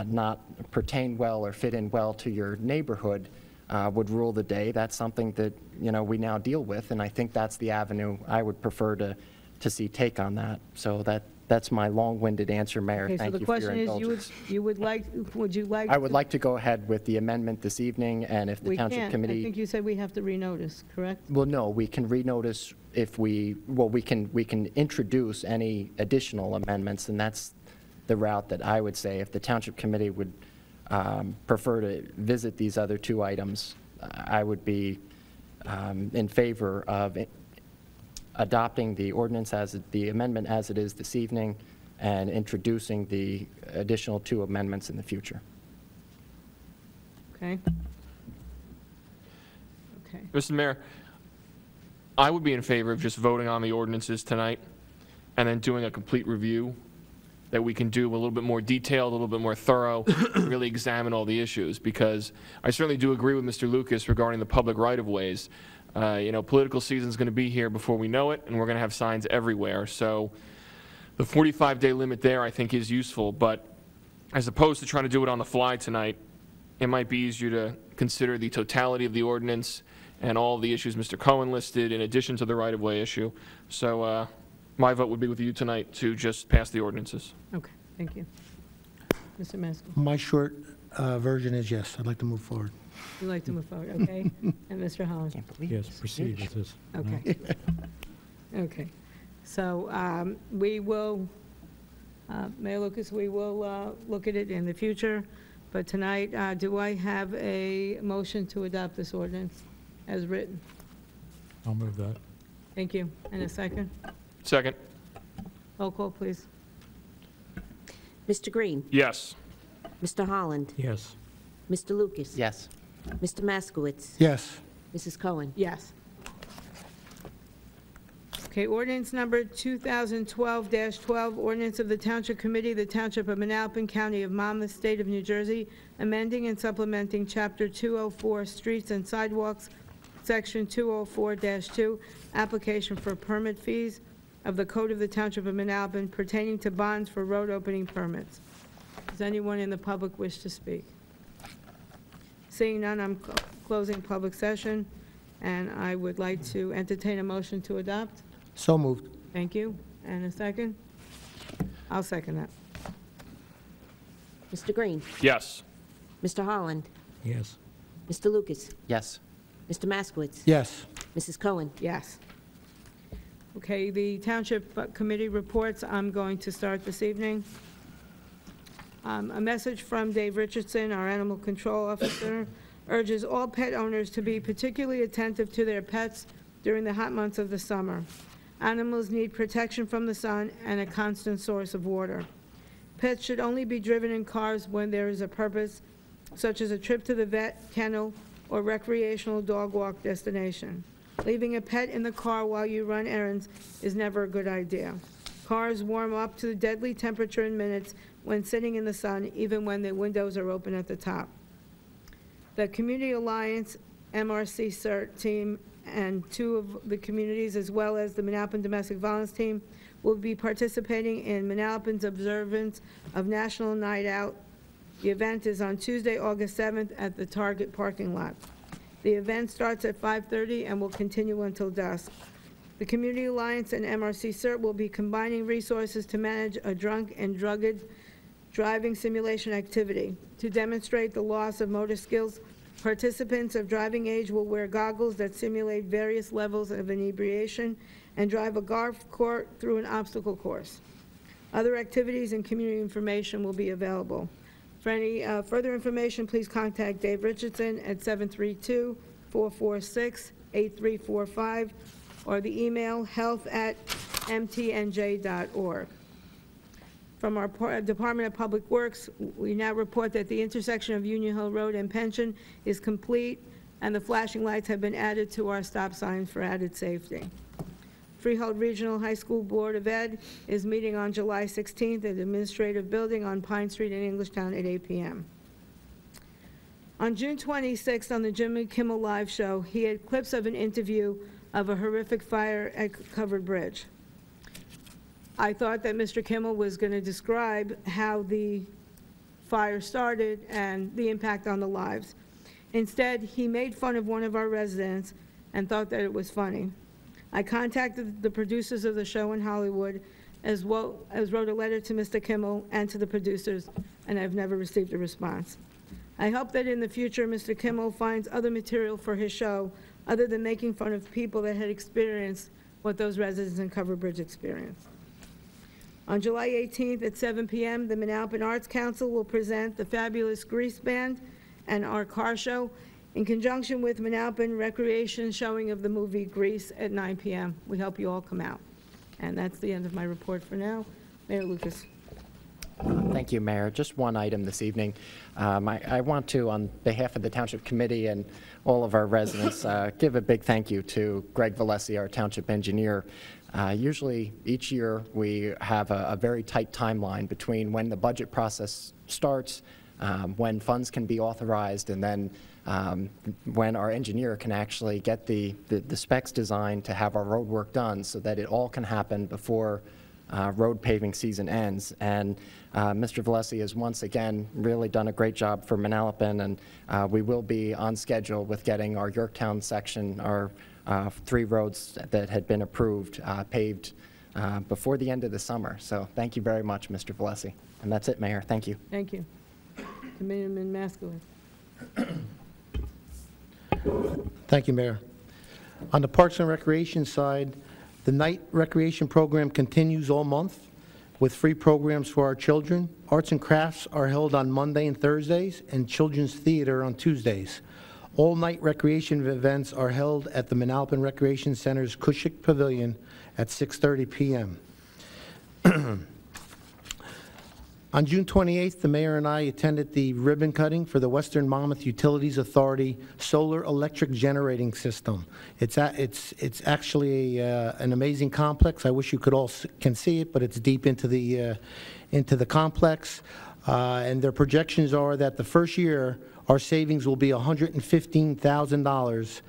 not pertain well or fit in well to your neighborhood would rule the day. That's something that, you know, we now deal with, and I think that's the avenue I would prefer to see take on that. So that's my long-winded answer, Mayor. Okay, Thank so the you for your question indulgence. is, would you like? I would like to go ahead with the amendment this evening, and if the We Township can't. Committee... I think you said we have to renotice, correct? Well, no, we can renotice if we can introduce any additional amendments, and that's the route that I would say. If the Township Committee would prefer to visit these other two items, I would be in favor of adopting the ordinance the amendment as it is this evening, and introducing the additional two amendments in the future. Okay. Okay. Mr. Mayor, I would be in favor of just voting on the ordinances tonight and then doing a complete review that we can do a little bit more detailed, a little bit more thorough, really examine all the issues, because I certainly do agree with Mr. Lucas regarding the public right-of-ways. You know, political season's going to be here before we know it, and we're going to have signs everywhere. So the 45-day limit there, I think, is useful, but as opposed to trying to do it on the fly tonight, it might be easier to consider the totality of the ordinance and all the issues Mr. Cohen listed in addition to the right-of-way issue. So my vote would be with you tonight to just pass the ordinances. Okay, thank you. Mr. Maskell, My short version is yes, I'd like to move forward. you'd like to move forward, okay? And Mr. Holland? Yes, proceed with this. Okay. Okay. So we will, Mayor Lucas, we will look at it in the future, but tonight, do I have a motion to adopt this ordinance as written? I'll move that. Thank you. And a second? Second. Roll call, please. Mr. Green? Yes. Mr. Holland? Yes. Mr. Lucas? Yes. Mr. Maskowitz? Yes. Mrs. Cohen? Yes. Okay, ordinance number 2012-12, ordinance of the Township Committee, the Township of Manalapan, County of Monmouth, State of New Jersey, amending and supplementing Chapter 204, Streets and Sidewalks, Section 204-2, application for permit fees of the Code of the Township of Manalapan pertaining to bonds for road opening permits. Does anyone in the public wish to speak? Seeing none, I'm closing public session, and I would like to entertain a motion to adopt. So moved. Thank you. And a second? I'll second that. Mr. Green? Yes. Mr. Holland? Yes. Mr. Lucas? Yes. Mr. Maskowitz? Yes. Mrs. Cohen? Yes. Okay, the Township Committee reports I'm going to start this evening. A message from Dave Richardson, our Animal Control Officer, urges all pet owners to be particularly attentive to their pets during the hot months of the summer. Animals need protection from the sun and a constant source of water. Pets should only be driven in cars when there is a purpose, such as a trip to the vet, kennel, or recreational dog walk destination. Leaving a pet in the car while you run errands is never a good idea. Cars warm up to the deadly temperature in minutes when sitting in the sun, even when the windows are open at the top. The Community Alliance MRC CERT team and 2 of the communities, as well as the Manalapan Domestic Violence team, will be participating in Manalapan's observance of National Night Out. The event is on Tuesday, August 7th at the Target parking lot. The event starts at 5:30 and will continue until dusk. The Community Alliance and MRC CERT will be combining resources to manage a drunk and drugged driving simulation activity. To demonstrate the loss of motor skills, participants of driving age will wear goggles that simulate various levels of inebriation and drive a golf cart through an obstacle course. Other activities and community information will be available. For any further information, please contact Dave Richardson at 732-446-8345 or the email health@mtnj.org. From our Department of Public Works, we now report that the intersection of Union Hill Road and Pension is complete, and the flashing lights have been added to our stop signs for added safety. Freehold Regional High School Board of Ed is meeting on July 16th at the Administrative Building on Pine Street in Englishtown at 8 p.m. On June 26th, on the Jimmy Kimmel Live show, he had clips of an interview of a horrific fire at Covered Bridge. I thought that Mr. Kimmel was going to describe how the fire started and the impact on the lives. Instead, he made fun of one of our residents and thought that it was funny. I contacted the producers of the show in Hollywood, as well as wrote a letter to Mr. Kimmel and to the producers, and I've never received a response. I hope that in the future, Mr. Kimmel finds other material for his show other than making fun of people that had experienced what those residents in Covered Bridge experienced. On July 18th at 7 p.m., the Manalapan Arts Council will present the fabulous Grease Band and our car show in conjunction with Manalapan Recreation showing of the movie Grease at 9 p.m. We hope you all come out. And that's the end of my report for now. Mayor Lucas. Thank you, Mayor. Just one item this evening. I want to, on behalf of the Township Committee and all of our residents, give a big thank you to Greg Valesi, our Township Engineer. Usually, each year, we have a very tight timeline between when the budget process starts, when funds can be authorized, and then when our engineer can actually get the specs designed to have our road work done so that it all can happen before road paving season ends. And Mr. Valesi has once again really done a great job for Manalapan, and we will be on schedule with getting our Yorktown section, our 3 roads that had been approved, paved before the end of the summer. So thank you very much, Mr. Valesi. And that's it, Mayor. Thank you. Thank you. Committeeman Maskowitz. Thank you, Mayor. On the Parks and Recreation side, the night recreation program continues all month with free programs for our children. Arts and crafts are held on Monday and Thursdays, and children's theater on Tuesdays. All night recreation events are held at the Manalapan Recreation Center's Cushik Pavilion at 6:30 p.m. On June 28th, the mayor and I attended the ribbon cutting for the Western Monmouth Utilities Authority Solar Electric Generating System. It's actually an amazing complex. I wish you could all can see it, but it's deep into the complex. And their projections are that the first year, our savings will be $115,000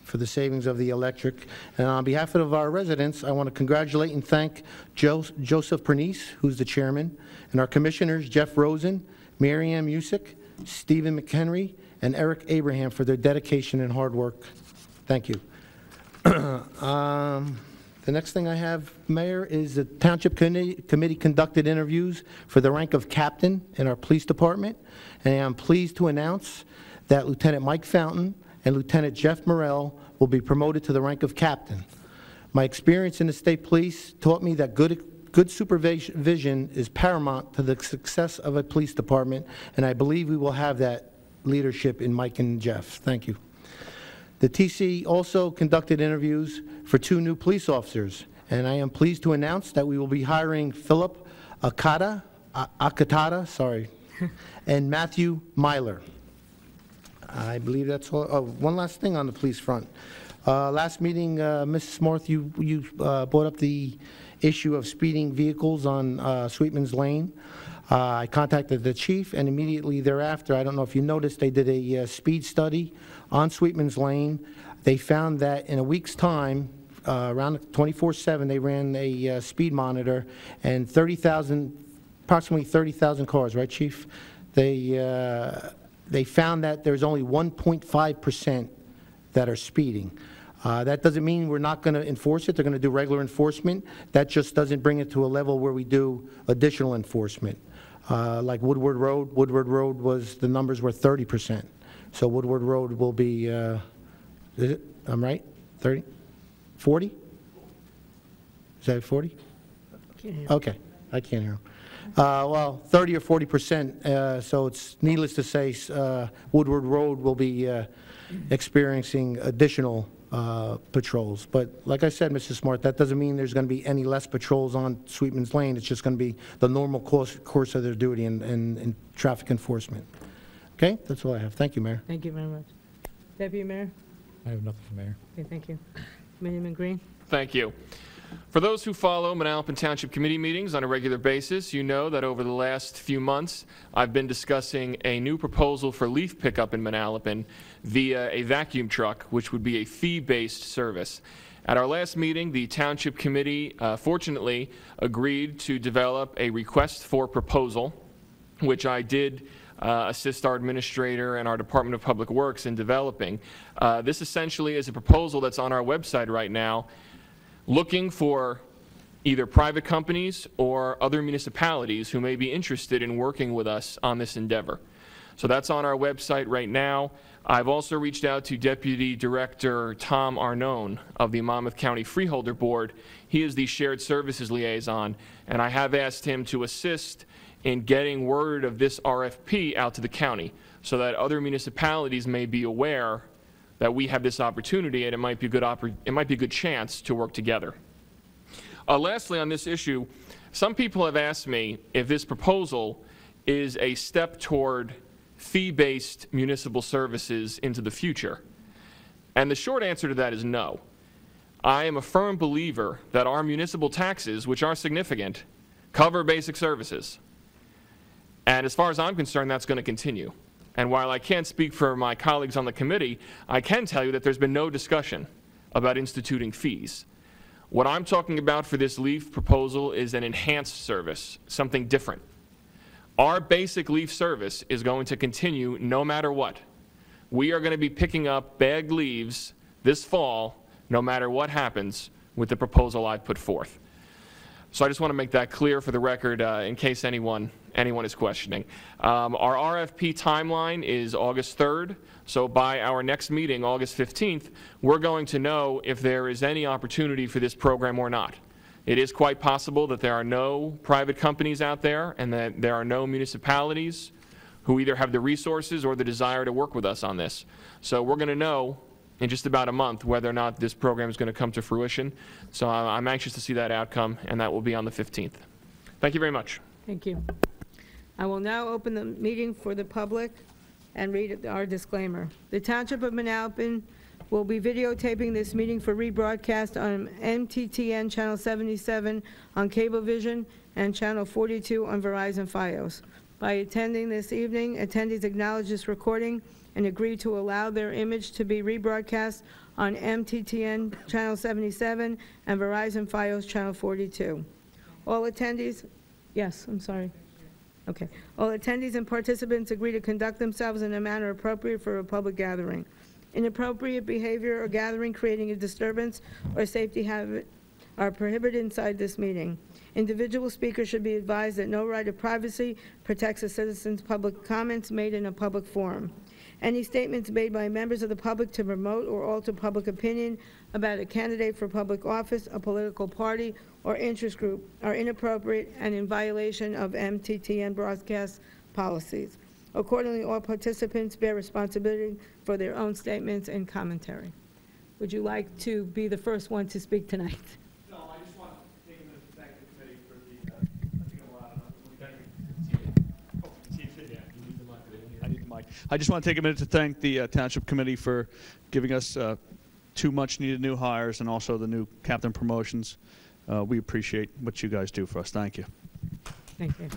for the savings of the electric. And on behalf of our residents, I want to congratulate and thank Joseph Pernice, who's the chairman, and our commissioners, Jeff Rosen, Mary Ann Musick, Stephen McHenry, and Eric Abraham for their dedication and hard work. Thank you. The next thing I have, Mayor, is the Township Committee conducted interviews for the rank of captain in our police department, and I'm pleased to announce that Lieutenant Mike Fountain and Lieutenant Jeff Morrell will be promoted to the rank of captain. My experience in the state police taught me that good supervision is paramount to the success of a police department, and I believe we will have that leadership in Mike and Jeff. Thank you. The TC also conducted interviews for 2 new police officers, and I am pleased to announce that we will be hiring Philip Akatada, and Matthew Myler. I believe that's all. Oh, one last thing on the police front. Last meeting, Mrs. Marth, you brought up the issue of speeding vehicles on Sweetman's Lane. I contacted the chief, and immediately thereafter, I don't know if you noticed, they did a speed study on Sweetman's Lane. They found that in a week's time, around 24/7, they ran a speed monitor, and approximately 30,000 cars, right, Chief? They found that there's only 1.5% that are speeding. That doesn't mean we're not going to enforce it. They're going to do regular enforcement. That just doesn't bring it to a level where we do additional enforcement. Like Woodward Road. Woodward Road the numbers were 30%. So Woodward Road will be, is it? I'm right? 30? 40? Is that 40? Okay, I can't hear him. Well, 30 or 40%, so it's needless to say Woodward Road will be experiencing additional patrols. But like I said, Mrs. Smart, that doesn't mean there's going to be any less patrols on Sweetman's Lane. It's just going to be the normal course of their duty in traffic enforcement. Okay, that's all I have. Thank you, Mayor. Thank you very much. Deputy Mayor? I have nothing for Mayor. Okay, thank you. Committeeman Green? Thank you. For those who follow Manalapan Township Committee meetings on a regular basis, you know that over the last few months, I've been discussing a new proposal for leaf pickup in Manalapan via a vacuum truck, which would be a fee-based service. At our last meeting, the Township Committee fortunately agreed to develop a request for proposal, which I did assist our administrator and our Department of Public Works in developing. This essentially is a proposal that's on our website right now, looking for either private companies or other municipalities who may be interested in working with us on this endeavor. So that's on our website right now. I've also reached out to Deputy Director Tom Arnone of the Monmouth County Freeholder Board. He is the Shared Services Liaison, and I have asked him to assist in getting word of this RFP out to the county so that other municipalities may be aware that we have this opportunity, and it might be a good chance to work together. Lastly, on this issue, some people have asked me if this proposal is a step toward fee-based municipal services into the future. And the short answer to that is no. I am a firm believer that our municipal taxes, which are significant, cover basic services. And as far as I'm concerned, that's going to continue. And while I can't speak for my colleagues on the committee, I can tell you that there's been no discussion about instituting fees. What I'm talking about for this leaf proposal is an enhanced service, something different. Our basic leaf service is going to continue no matter what. We are going to be picking up bagged leaves this fall, no matter what happens with the proposal I've put forth. So I just want to make that clear for the record in case anyone is questioning. Our RFP timeline is August 3rd, so by our next meeting, August 15th, we're going to know if there is any opportunity for this program or not. It is quite possible that there are no private companies out there and that there are no municipalities who either have the resources or the desire to work with us on this. So we're going to know in just about a month whether or not this program is going to come to fruition. So I'm anxious to see that outcome, and that will be on the 15th. Thank you very much. Thank you. I will now open the meeting for the public and read our disclaimer. The Township of Manalapan will be videotaping this meeting for rebroadcast on MTTN Channel 77 on Cablevision and Channel 42 on Verizon Fios. By attending this evening, attendees acknowledge this recording and agree to allow their image to be rebroadcast on MTTN Channel 77 and Verizon Fios Channel 42. All attendees, yes, I'm sorry. Okay. All attendees and participants agree to conduct themselves in a manner appropriate for a public gathering. Inappropriate behavior or gathering creating a disturbance or safety hazard are prohibited inside this meeting. Individual speakers should be advised that no right of privacy protects a citizen's public comments made in a public forum. Any statements made by members of the public to promote or alter public opinion about a candidate for public office, a political party, or interest group are inappropriate and in violation of MTTN broadcast policies. Accordingly, all participants bear responsibility for their own statements and commentary. Would you like to be the first one to speak tonight? No, I just want to take a minute to thank the committee for the, I think a lot of, I need the mic. I just want to take a minute to thank the Township Committee for giving us 2 much-needed new hires and also the new captain promotions. We appreciate what you guys do for us. Thank you. Thank you.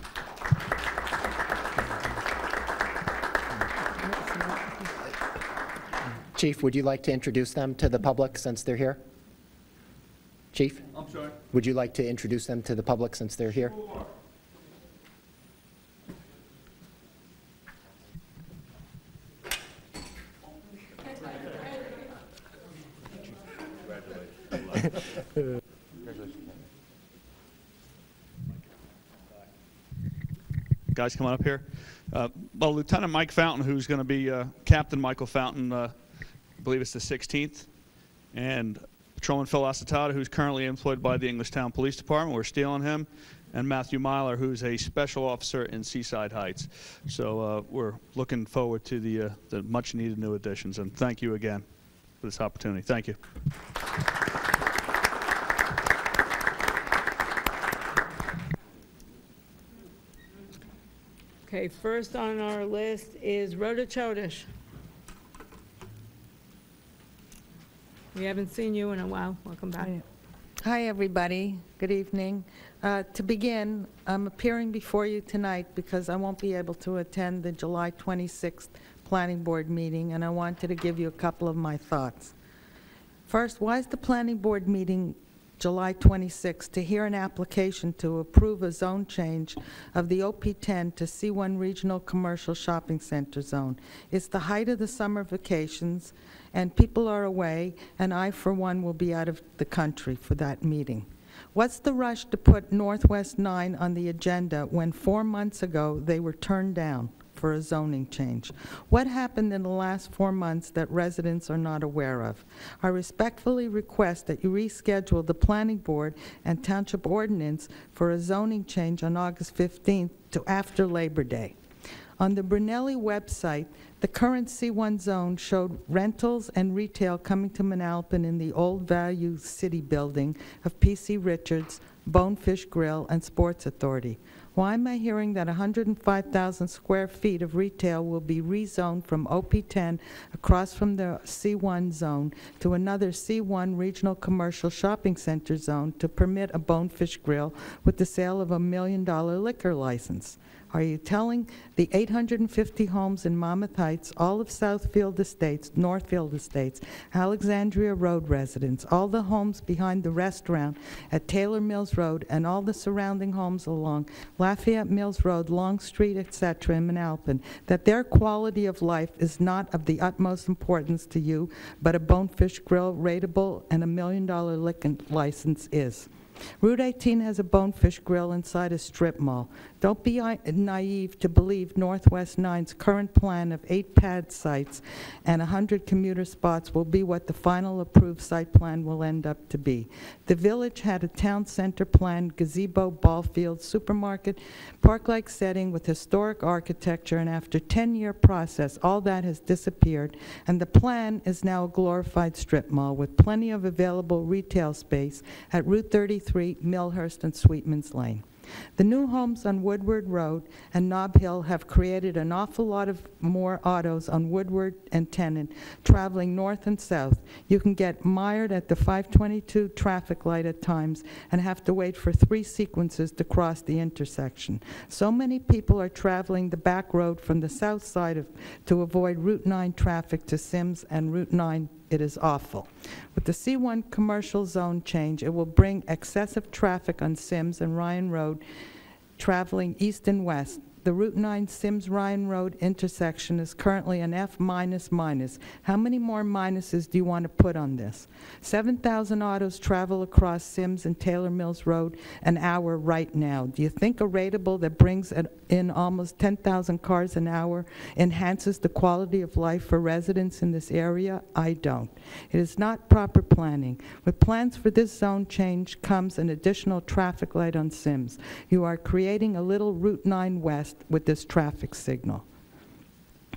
Chief, would you like to introduce them to the public since they're here? Chief? I'm sorry? Would you like to introduce them to the public since they're here? Guys, come on up here. Well, Lieutenant Mike Fountain, who's going to be Captain Michael Fountain, I believe it's the 16th, and Patrolman Phil Acetada, who's currently employed by the Englishtown Police Department. We're stealing him. And Matthew Myler, who's a special officer in Seaside Heights. So we're looking forward to the much-needed new additions. And thank you again for this opportunity. Thank you. Okay, first on our list is Rhoda Chodesh. We haven't seen you in a while. Welcome back. Hi, everybody. Good evening. To begin, I'm appearing before you tonight because I won't be able to attend the July 26th Planning Board meeting, and I wanted to give you a couple of my thoughts. First, why is the Planning Board meeting July 26th to hear an application to approve a zone change of the OP10 to C1 Regional Commercial Shopping Center zone? It's the height of the summer vacations, and people are away, and I, for one, will be out of the country for that meeting. What's the rush to put Northwest 9 on the agenda when 4 months ago they were turned down for a zoning change? What happened in the last 4 months that residents are not aware of? I respectfully request that you reschedule the Planning Board and Township Ordinance for a zoning change on August 15th to after Labor Day. On the Brunelli website, the current C1 zone showed rentals and retail coming to Manalapan in the old Value City building of P.C. Richards, Bonefish Grill, and Sports Authority. Why am I hearing that 105,000 square feet of retail will be rezoned from OP10 across from the C1 zone to another C1 Regional Commercial Shopping Center zone to permit a Bonefish Grill with the sale of a $1 million liquor license? Are you telling the 850 homes in Monmouth Heights, all of Southfield Estates, Northfield Estates, Alexandria Road residents, all the homes behind the restaurant at Taylor Mills Road, and all the surrounding homes along Lafayette Mills Road, Long Street, etc. in Manalapan, that their quality of life is not of the utmost importance to you, but a Bonefish Grill, rateable, and a $1 million liquor license is? Route 18 has a Bonefish Grill inside a strip mall. Don't be naive to believe Northwest 9's current plan of 8 pad sites and 100 commuter spots will be what the final approved site plan will end up to be. The village had a town center plan, gazebo, ball field, supermarket, park-like setting with historic architecture, and after a 10-year process, all that has disappeared, and the plan is now a glorified strip mall with plenty of available retail space at Route 33, Millhurst, and Sweetman's Lane. The new homes on Woodward Road and Nob Hill have created an awful lot of more autos on Woodward and Tennant traveling north and south. You can get mired at the 522 traffic light at times and have to wait for 3 sequences to cross the intersection. So many people are traveling the back road from the south side to avoid Route 9 traffic to Sims and Route 9. It is awful. With the C1 commercial zone change, it will bring excessive traffic on Sims and Ryan Road traveling east and west. The Route 9 Sims-Ryan Road intersection is currently an F-. How many more minuses do you want to put on this? 7,000 autos travel across Sims and Taylor Mills Road an hour right now. Do you think a rateable that brings in almost 10,000 cars an hour enhances the quality of life for residents in this area? I don't. It is not proper planning. With plans for this zone change comes an additional traffic light on Sims. You are creating a little Route 9 West with this traffic signal.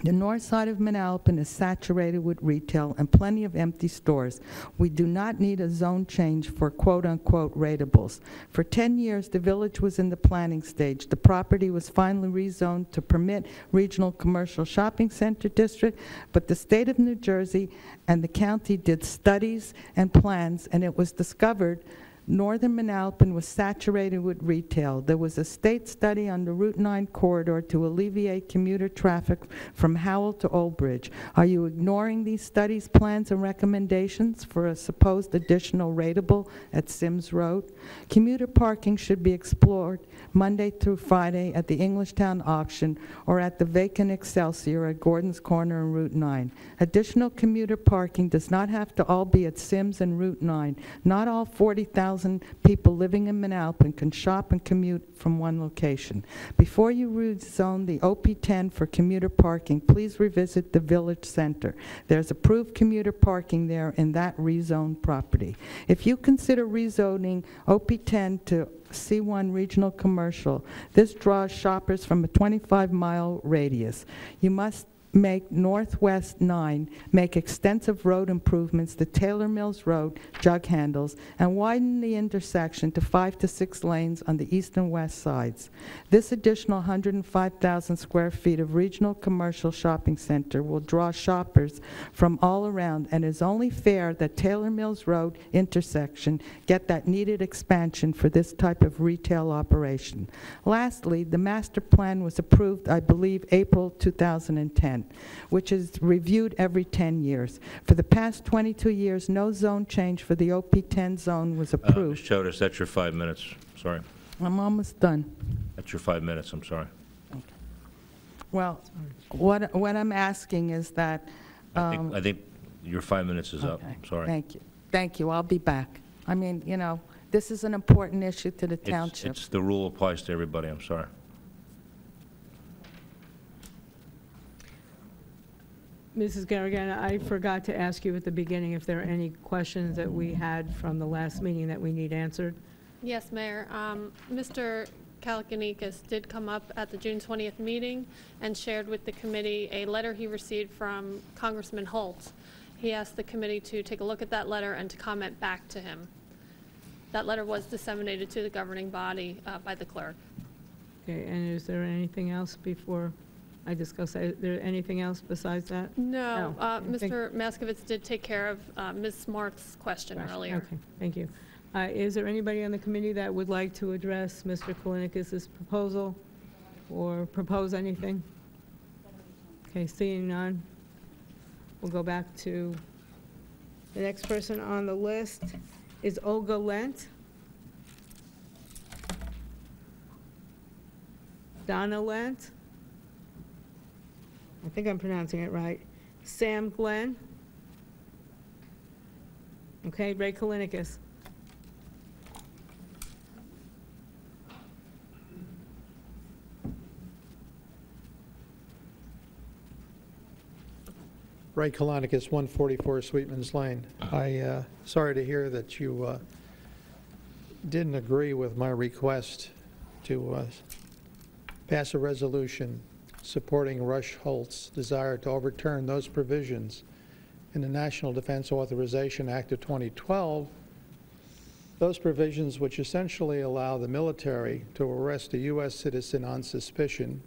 The north side of Manalapan is saturated with retail and plenty of empty stores. We do not need a zone change for quote-unquote rateables. For 10 years, the village was in the planning stage. The property was finally rezoned to permit regional commercial shopping center district, but the state of New Jersey and the county did studies and plans, and it was discovered northern Manalapan was saturated with retail. There was a state study on the Route 9 corridor to alleviate commuter traffic from Howell to Old Bridge. Are you ignoring these studies, plans, and recommendations for a supposed additional rateable at Sims Road? Commuter parking should be explored Monday through Friday at the Englishtown auction or at the vacant Excelsior at Gordon's Corner and Route 9. Additional commuter parking does not have to all be at Sims and Route 9. Not all 40,000 people living in Manalapan can shop and commute from one location. Before you rezone the OP10 for commuter parking, please revisit the village center. There's approved commuter parking there in that rezoned property. If you consider rezoning OP10 to C1 regional commercial, this draws shoppers from a 25-mile radius. You must make Northwest 9 make extensive road improvements to Taylor Mills Road, jug handles, and widen the intersection to 5 to 6 lanes on the east and west sides. This additional 105,000 square feet of regional commercial shopping center will draw shoppers from all around, and is only fair that Taylor Mills Road intersection get that needed expansion for this type of retail operation. Lastly, the master plan was approved, I believe, April 2010. Which is reviewed every 10 years. For the past 22 years, no zone change for the OP10 zone was approved. Ms. Chodas, that's your 5 minutes. Sorry. I'm almost done. That's your 5 minutes. I'm sorry. Okay. Well, what I'm asking is that... I think your 5 minutes is up. Okay. Sorry. Thank you. Thank you. I'll be back. I mean, you know, this is an important issue to the township. It's the rule applies to everybody. I'm sorry. Mrs. Garrigan, I forgot to ask you at the beginning if there are any questions that we had from the last meeting that we need answered. Yes, Mayor. Mr. Kalakanikis did come up at the June 20th meeting and shared with the committee a letter he received from Congressman Holt. He asked the committee to take a look at that letter and to comment back to him. That letter was disseminated to the governing body by the clerk. Okay, and is there anything else before I discuss that? Is there anything else besides that? No, Mr. Maskovitz did take care of Ms. Smart's question earlier. Okay, thank you. Is there anybody on the committee that would like to address Mr. Kalanickis' proposal or propose anything? Okay, seeing none, we'll go back to the next person on the list is Olga Lent. Donna Lent. I think I'm pronouncing it right. Sam Glenn. Okay, Ray Kalanickis. Ray Kalanickis, 144 Sweetman's Lane. Sorry to hear that you didn't agree with my request to pass a resolution supporting Rush Holt's desire to overturn those provisions in the National Defense Authorization Act of 2012, those provisions which essentially allow the military to arrest a U.S. citizen on suspicion,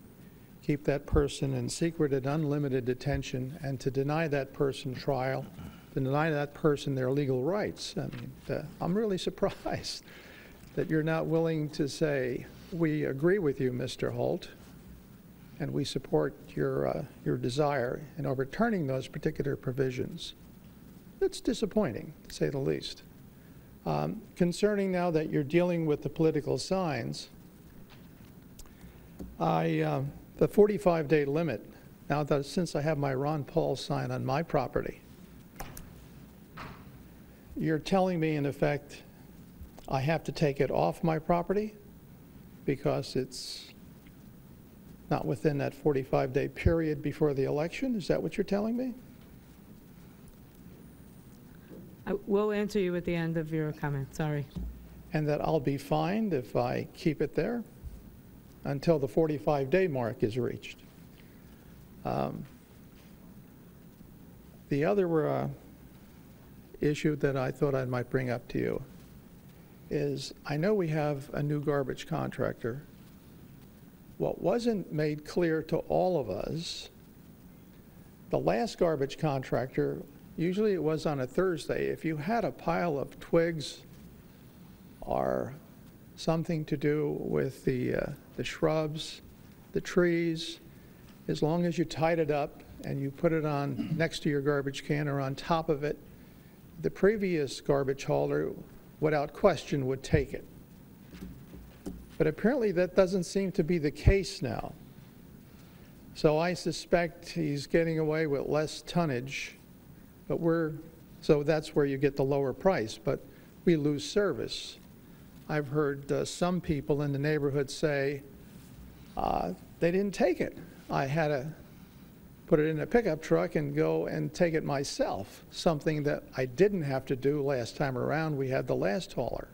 keep that person in secret and unlimited detention, and to deny that person trial, to deny that person their legal rights. I mean, I'm really surprised that you're not willing to say, we agree with you, Mr. Holt, and we support your desire in overturning those particular provisions. It's disappointing, to say the least. Concerning now that you're dealing with the political signs, the 45-day limit, now that since I have my Ron Paul sign on my property, you're telling me, in effect, I have to take it off my property because it's not within that 45-day period before the election? Is that what you're telling me? I will answer you at the end of your comment, sorry. And that I'll be fined if I keep it there until the 45-day mark is reached. The other issue that I thought I might bring up to you is I know we have a new garbage contractor. What wasn't made clear to all of us, the last garbage contractor, usually it was on a Thursday. If you had a pile of twigs or something to do with the shrubs, the trees, as long as you tied it up and you put it on next to your garbage can or on top of it, the previous garbage hauler, without question, would take it. But apparently that doesn't seem to be the case now. So I suspect he's getting away with less tonnage, but so that's where you get the lower price, but we lose service. I've heard some people in the neighborhood say they didn't take it. I had to put it in a pickup truck and go and take it myself, something that I didn't have to do last time around. We had the last hauler.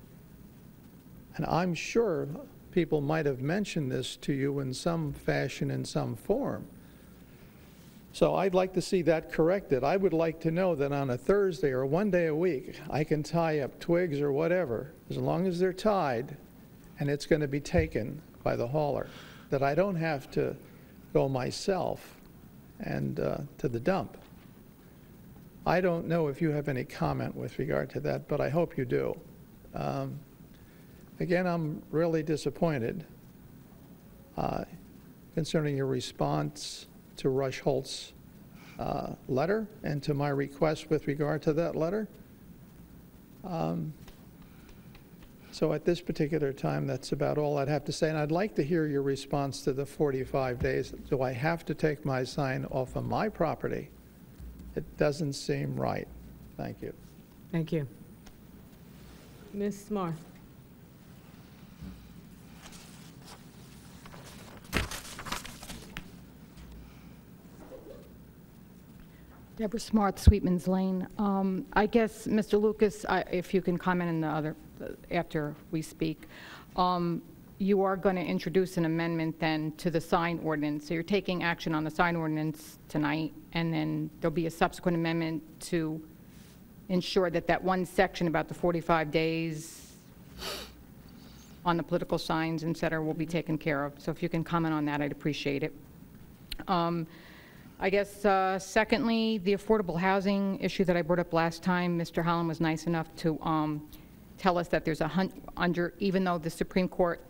And I'm sure people might have mentioned this to you in some fashion, in some form. So I'd like to see that corrected. I would like to know that on a Thursday or one day a week, I can tie up twigs or whatever, as long as they're tied, and it's going to be taken by the hauler, that I don't have to go myself and to the dump. I don't know if you have any comment with regard to that, but I hope you do. Again, I'm really disappointed concerning your response to Rush Holt's letter and to my request with regard to that letter. So at this particular time, that's about all I'd have to say. And I'd like to hear your response to the 45 days. Do I have to take my sign off of my property? It doesn't seem right. Thank you. Thank you. Ms. Smart. Deborah Smart, Sweetman's Lane. I guess, Mr. Lucas, if you can comment in the other, after we speak, you are going to introduce an amendment then to the sign ordinance. So you're taking action on the sign ordinance tonight, and then there'll be a subsequent amendment to ensure that that one section about the 45 days on the political signs, et cetera, will be taken care of. So if you can comment on that, I'd appreciate it. I guess, secondly, the affordable housing issue that I brought up last time, Mr. Holland was nice enough to tell us that there's even though the Supreme Court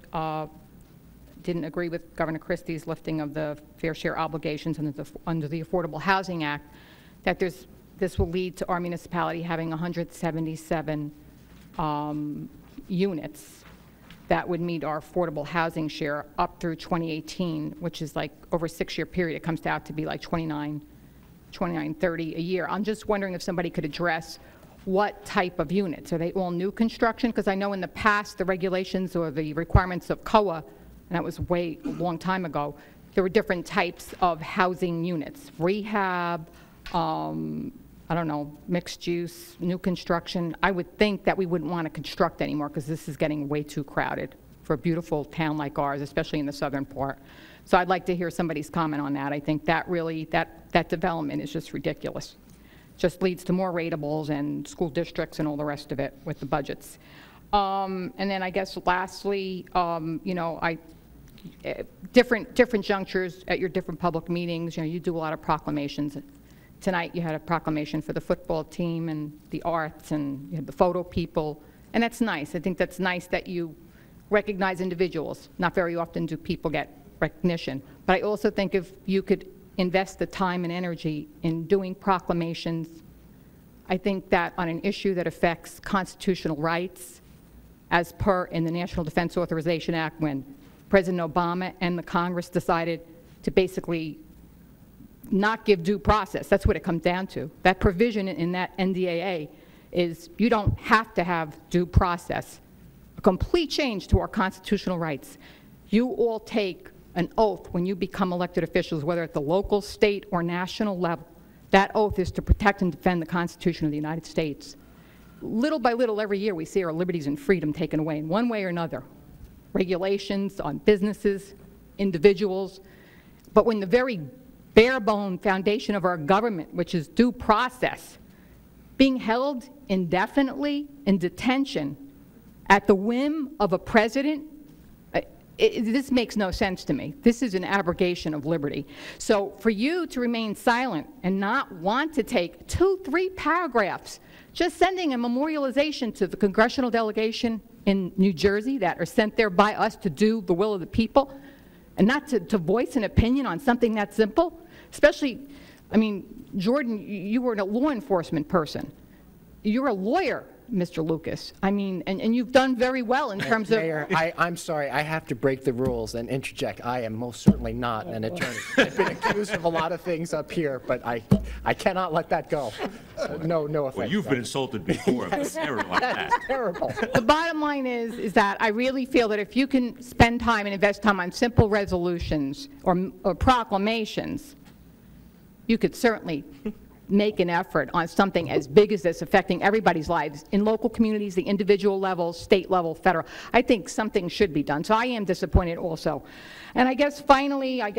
didn't agree with Governor Christie's lifting of the fair share obligations under the Affordable Housing Act, that this will lead to our municipality having 177 units that would meet our affordable housing share up through 2018, which is like over a 6-year period. It comes out to be like 2930 a year. I'm just wondering if somebody could address what type of units. Are they all new construction? Because I know in the past the regulations or the requirements of COA, and that was a long time ago, there were different types of housing units. Rehab, I don't know, mixed use, new construction. I would think that we wouldn't want to construct anymore because this is getting way too crowded for a beautiful town like ours, especially in the southern part. So I'd like to hear somebody's comment on that. I think that really, that development is just ridiculous. Just leads to more ratables and school districts and all the rest of it with the budgets. And then I guess lastly, you know, different junctures at your different public meetings, you know, you do a lot of proclamations. Tonight you had a proclamation for the football team and the arts, and you had the photo people, and that's nice. I think that's nice that you recognize individuals. Not very often do people get recognition. But I also think if you could invest the time and energy in doing proclamations, I think that on an issue that affects constitutional rights, as per in the National Defense Authorization Act, when President Obama and the Congress decided to basically not give due process. That's what it comes down to. That provision in that NDAA is you don't have to have due process. A complete change to our constitutional rights. You all take an oath when you become elected officials, whether at the local, state, or national level. That oath is to protect and defend the Constitution of the United States. Little by little, every year, we see our liberties and freedom taken away in one way or another. Regulations on businesses, individuals. But when the very bare bone foundation of our government, which is due process, being held indefinitely in detention at the whim of a president, this makes no sense to me. This is an abrogation of liberty. So for you to remain silent and not want to take 2-3 paragraphs, just sending a memorialization to the congressional delegation in New Jersey that are sent there by us to do the will of the people, and not to voice an opinion on something that simple, especially, I mean, Jordan, you were a law enforcement person. You're a lawyer, Mr. Lucas. I mean, and you've done very well in terms of... Mayor, I'm sorry, I have to break the rules and interject. I am most certainly not an attorney. I've been accused of a lot of things up here, but I cannot let that go. No offense. Well, you've been insulted before, but never like that. That's terrible. The bottom line is that I really feel that if you can spend time and invest time on simple resolutions or proclamations, you could certainly make an effort on something as big as this affecting everybody's lives in local communities, the individual levels, state level, federal. I think something should be done. So I am disappointed also. And I guess finally, I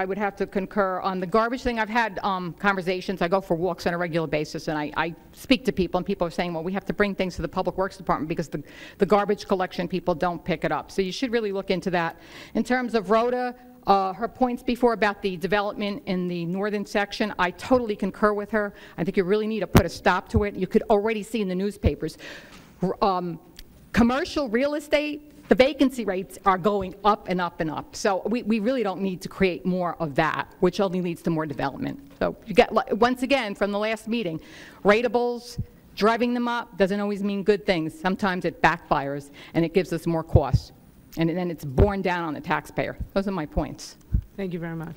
would have to concur on the garbage thing. I've had conversations. I go for walks on a regular basis, and I speak to people, and people are saying, well, we have to bring things to the Public Works Department because the garbage collection people don't pick it up. So you should really look into that. In terms of Rhoda, her points before about the development in the northern section, I totally concur with her. I think you really need to put a stop to it. You could already see in the newspapers. Commercial real estate, the vacancy rates are going up and up and up. So we really don't need to create more of that, which only leads to more development. So you get, once again, from the last meeting, ratables, driving them up doesn't always mean good things. Sometimes it backfires, and it gives us more costs. And then it's borne down on the taxpayer. Those are my points. Thank you very much.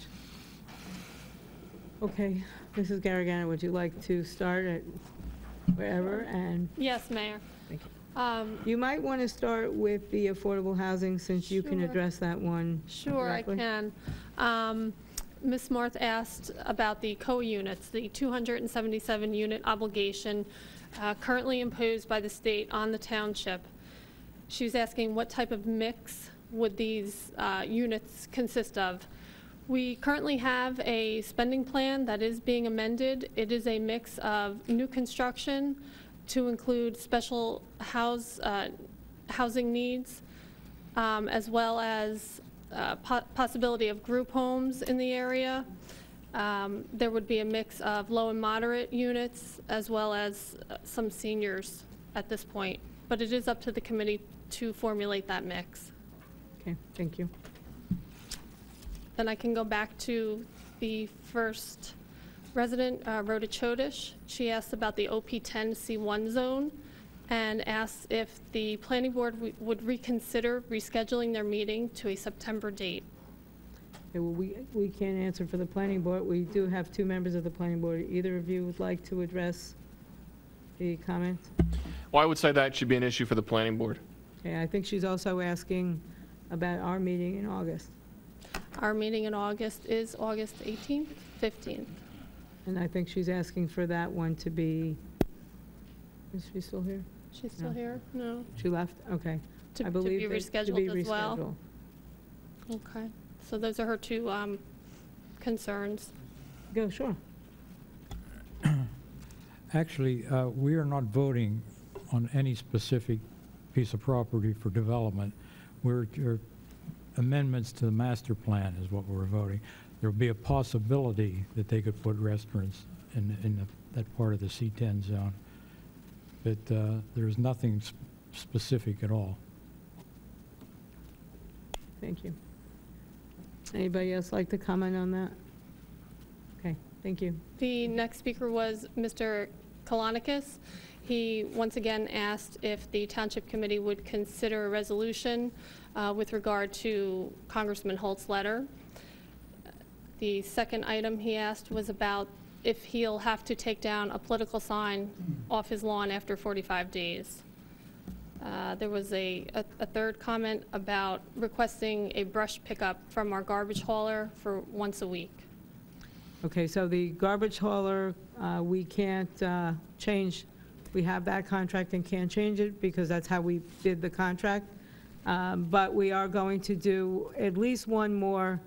Okay, Mrs. Garagana, would you like to start at wherever? And Yes, Mayor. thank you. You might want to start with the affordable housing, since you can Sure. address that one. Sure, directly. I can. Ms. Marth asked about the co-units, the 277-unit obligation currently imposed by the state on the township. She was asking what type of mix would these units consist of. We currently have a spending plan that is being amended. It is a mix of new construction to include special housing needs, as well as possibility of group homes in the area. There would be a mix of low and moderate units, as well as some seniors at this point. But it is up to the committee to formulate that mix. Okay, thank you. Then I can go back to the first resident, Rhoda Chodish. She asked about the OP10 C1 zone and asked if the planning board would reconsider rescheduling their meeting to a September date. Okay, well, we can't answer for the planning board. We do have 2 members of the planning board. Either of you would like to address the comments? Well, I would say that should be an issue for the planning board. Okay, I think she's also asking about our meeting in August. Our meeting in August is August 18th, 15th. And I think she's asking for that one to be, is she still here? She's still No. here? No. She left? Okay. To I believe be that- rescheduled to be as well? rescheduled. Okay. So those are her 2 concerns. Go, sure. Actually, we are not voting on any specific piece of property for development. We're amendments to the master plan is what we're voting. There will be a possibility that they could put restaurants in that part of the C10 zone, but there's nothing specific at all. Thank you. Anybody else like to comment on that? Okay, thank you. The next speaker was Mr. Kalonikis. He once again asked if the Township Committee would consider a resolution with regard to Congressman Holt's letter. The second item he asked was about if he'll have to take down a political sign off his lawn after 45 days. There was a third comment about requesting a brush pickup from our garbage hauler for once a week. Okay, so the garbage hauler, we can't change. We have that contract and can't change it because that's how we did the contract. But we are going to do at least one more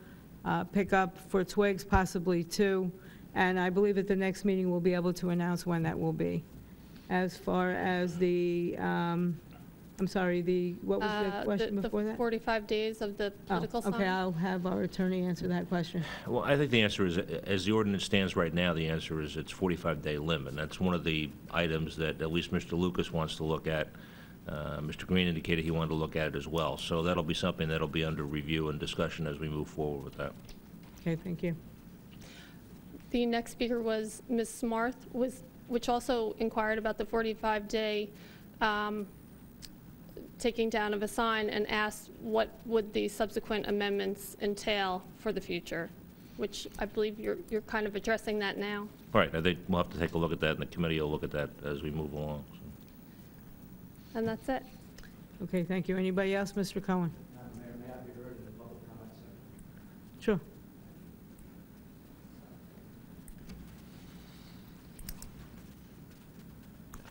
pick up for Twigs, possibly 2. And I believe at the next meeting we'll be able to announce when that will be. As far as the, I'm sorry, what was the question before that? 45 days of the political sign? Okay, I'll have our attorney answer that question. Well, I think the answer is, as the ordinance stands right now, the answer is it's 45-day limit. That's one of the items that at least Mr. Lucas wants to look at. Mr. Green indicated he wanted to look at it as well. So that'll be something that'll be under review and discussion as we move forward with that. Okay, thank you. The next speaker was Ms. Smarth, which also inquired about the 45-day taking down of a sign and asked what would the subsequent amendments entail for the future, which I believe you're kind of addressing that now. Right. I think we'll have to take a look at that, and the committee will look at that as we move along. So. And that's it. Okay, thank you. Anybody else? Mr. Cohen? Mayor, may I be heard in the public comment section? Sure.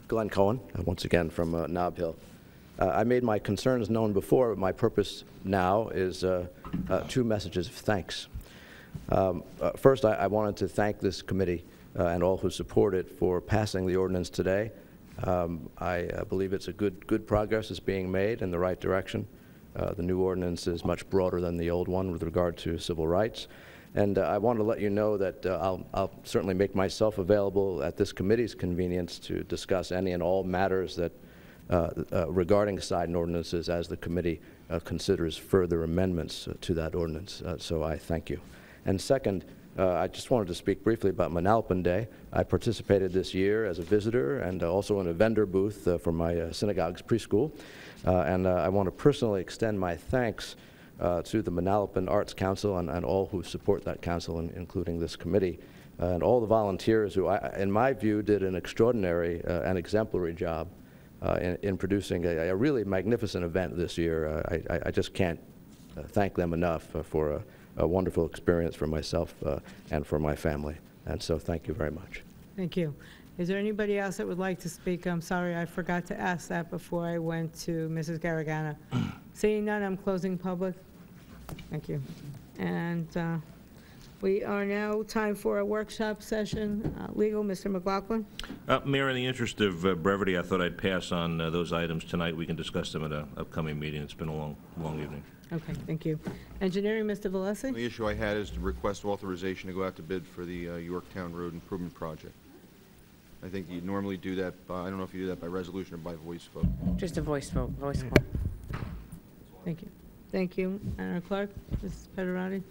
Glenn Cohen, once again from Nob Hill. I made my concerns known before, but my purpose now is 2 messages of thanks. First, I wanted to thank this committee and all who support it for passing the ordinance today. I believe it's a good progress is being made in the right direction. The new ordinance is much broader than the old one with regard to civil rights. And I want to let you know that I'll certainly make myself available at this committee's convenience to discuss any and all matters that regarding sign ordinances as the committee considers further amendments to that ordinance. So I thank you. And second, I just wanted to speak briefly about Manalapan Day. I participated this year as a visitor and also in a vendor booth for my synagogue's preschool. And I want to personally extend my thanks to the Manalapan Arts Council and all who support that council, including this committee, and all the volunteers who, in my view, did an extraordinary and exemplary job in producing a really magnificent event this year. I just can't thank them enough for a wonderful experience for myself and for my family. And so thank you very much. Thank you. Is there anybody else that would like to speak? I'm sorry, I forgot to ask that before I went to Mrs. Garagana. Seeing none, I'm closing public. Thank you. And we are now time for a workshop session. Legal, Mr. McLaughlin. Mayor, in the interest of brevity, I thought I'd pass on those items tonight. We can discuss them at an upcoming meeting. It's been a long evening. Okay, thank you. Engineering, Mr. Valesi. The issue I had is to request authorization to go out to bid for the Yorktown Road Improvement Project. I think you normally do that by, I don't know if you do that by resolution or by voice vote. Just a voice vote, voice vote. Thank you. Thank you. And our clerk, Mrs. Pederati.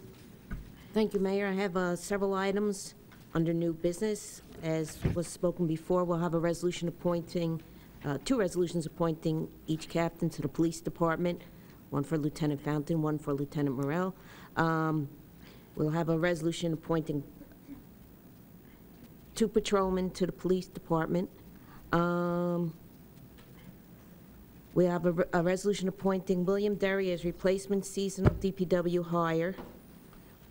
Thank you, Mayor. I have several items under new business. As was spoken before, we'll have a resolution appointing, 2 resolutions appointing each captain to the police department, one for Lieutenant Fountain, one for Lieutenant Morrell. We'll have a resolution appointing 2 patrolmen to the police department. We have a resolution appointing William Derry as replacement seasonal DPW hire.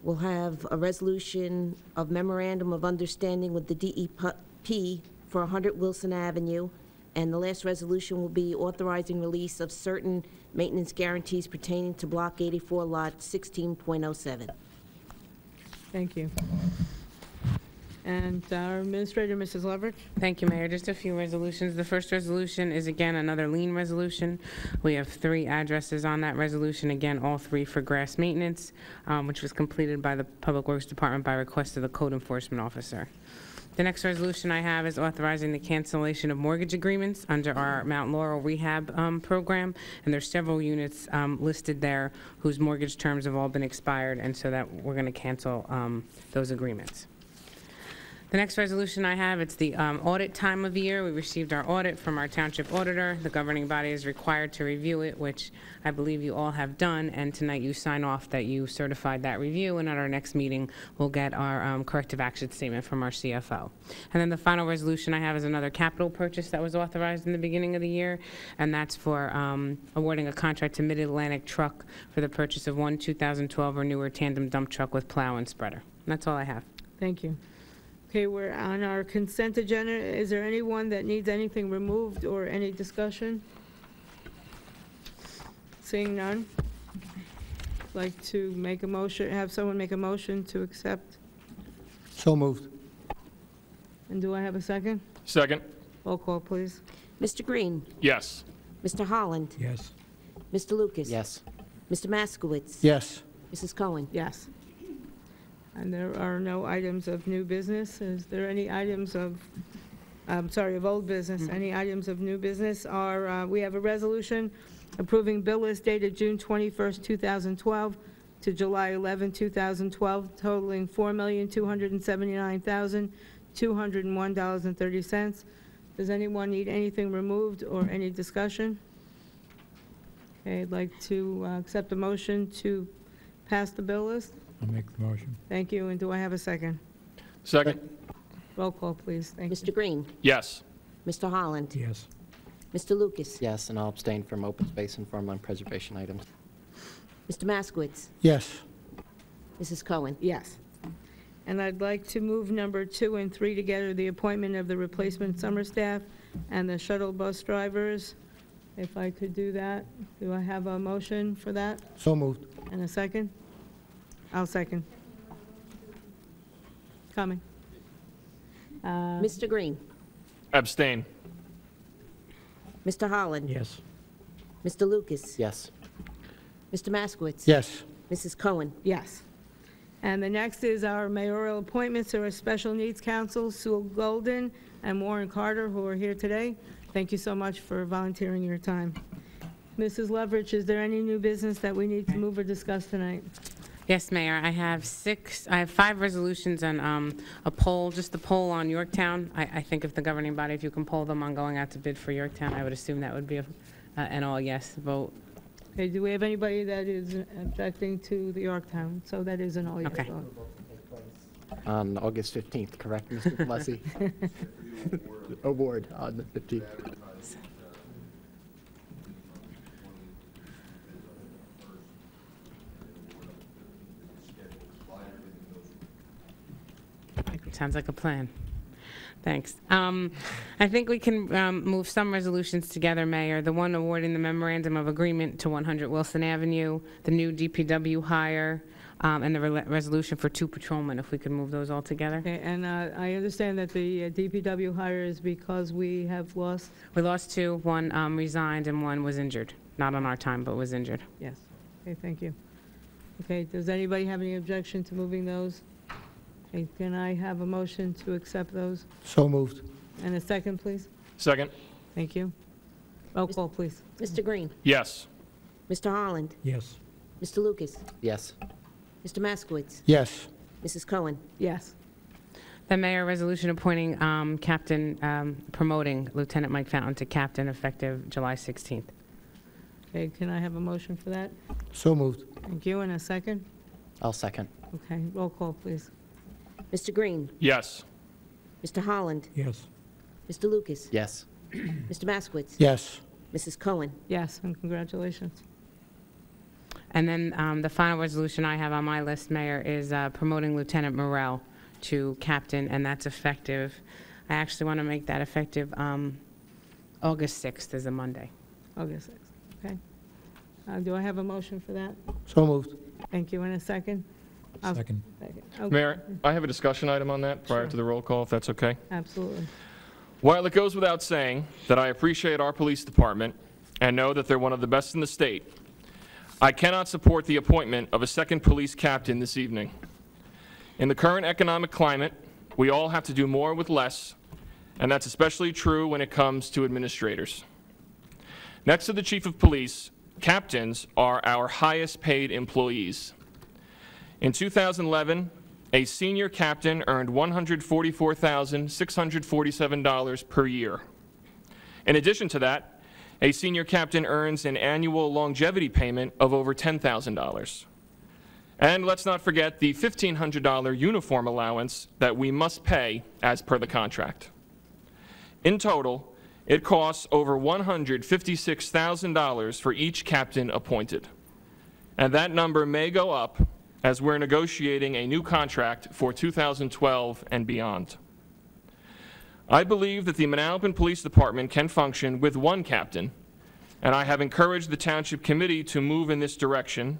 We'll have a resolution of memorandum of understanding with the DEP for 100 Wilson Avenue. And the last resolution will be authorizing release of certain maintenance guarantees pertaining to Block 84, Lot 16.07. Thank you. And our administrator, Mrs. Leverage. Thank you, Mayor. Just a few resolutions. The first resolution is, again, another lien resolution. We have 3 addresses on that resolution, again, all 3 for grass maintenance, which was completed by the Public Works Department by request of the Code Enforcement Officer. The next resolution I have is authorizing the cancellation of mortgage agreements under our Mount Laurel Rehab program, and there's several units listed there whose mortgage terms have all been expired, and so that we're going to cancel those agreements. The next resolution I have, it's the audit time of year. We received our audit from our township auditor. The governing body is required to review it, which I believe you all have done, and tonight you sign off that you certified that review, and at our next meeting, we'll get our corrective action statement from our CFO. And then the final resolution I have is another capital purchase that was authorized in the beginning of the year, and that's for awarding a contract to Mid-Atlantic Truck for the purchase of 1 2012 or newer tandem dump truck with plow and spreader. And that's all I have. Thank you. Okay, we're on our consent agenda. Is there anyone that needs anything removed or any discussion? Seeing none. like to make a motion, have someone make a motion to accept. So moved. And do I have a second? Second. Roll call, please. Mr. Green? Yes. Mr. Holland? Yes. Mr. Lucas? Yes. Mr. Maskowitz? Yes. Mrs. Cohen? Yes. And there are no items of new business. Is there any items of, of old business? Any items of new business? We have a resolution approving bill list dated June 21st, 2012 to July 11, 2012, totaling $4,279,201.30. Does anyone need anything removed or any discussion? Okay, I'd like to accept a motion to pass the bill list. I'll make the motion. Thank you, and do I have a second? Second. Roll call, please. Thank you. Mr. Green? Yes. Mr. Holland? Yes. Mr. Lucas? Yes, and I'll abstain from open space and farmland preservation items. Mr. Maskowitz? Yes. Mrs. Cohen? Yes. And I'd like to move number 2 and 3 together, the appointment of the replacement summer staff and the shuttle bus drivers. If I could do that, do I have a motion for that? So moved. And a second? I'll second. Coming. Mr. Green? Abstain. Mr. Holland? Yes. Mr. Lucas? Yes. Mr. Maskowitz? Yes. Mrs. Cohen? Yes. And the next is our mayoral appointments to our Special Needs Council, Sue Golden and Warren Carter, who are here today. Thank you so much for volunteering your time. Mrs. Leverich, is there any new business that we need to move or discuss tonight? Yes, Mayor, I have 5 resolutions and a poll, just the poll on Yorktown. I think if the governing body, if you can poll them on going out to bid for Yorktown, I would assume that would be an all yes vote. Okay, do we have anybody that is objecting to the Yorktown? So that is an all yes Okay. vote. On August 15th, correct, Mr. Plessy? Award on the 15th. Sounds like a plan. Thanks. I think we can move some resolutions together, Mayor. The one awarding the memorandum of agreement to 100 Wilson Avenue, the new DPW hire, and the resolution for 2 patrolmen, if we could move those all together. Okay, and I understand that the DPW hire is because we have lost? We lost 2. One resigned and one was injured. Not on our time, but was injured. Yes. Okay, thank you. Okay, does anybody have any objection to moving those? Okay, can I have a motion to accept those? So moved. And a second, please? Second. Thank you. Roll call, please. Mr. Green? Yes. Mr. Holland? Yes. Mr. Lucas? Yes. Mr. Maskowitz? Yes. Mrs. Cohen? Yes. The mayor resolution appointing promoting Lieutenant Mike Fountain to captain effective July 16th. Okay, can I have a motion for that? So moved. Thank you, and a second? I'll second. Okay, roll call, please. Mr. Green? Yes. Mr. Holland? Yes. Mr. Lucas? Yes. Mr. Maskowitz? Yes. Mrs. Cohen? Yes, and congratulations. And then the final resolution I have on my list, Mayor, is promoting Lieutenant Morrell to captain, and that's effective. I actually want to make that effective August 6th is a Monday. August 6th, okay. Do I have a motion for that? So moved. Thank you, and a second? Second. Okay. Mayor, I have a discussion item on that prior to the roll call, if that's okay. Absolutely. While it goes without saying that I appreciate our police department and know that they're one of the best in the state, I cannot support the appointment of a second police captain this evening. In the current economic climate, we all have to do more with less, and that's especially true when it comes to administrators. Next to the chief of police, captains are our highest paid employees. In 2011, a senior captain earned $144,647 per year. In addition to that, a senior captain earns an annual longevity payment of over $10,000. And let's not forget the $1,500 uniform allowance that we must pay as per the contract. In total, it costs over $156,000 for each captain appointed. And that number may go up as we're negotiating a new contract for 2012 and beyond. I believe that the Manalapan Police Department can function with one captain, and I have encouraged the Township Committee to move in this direction,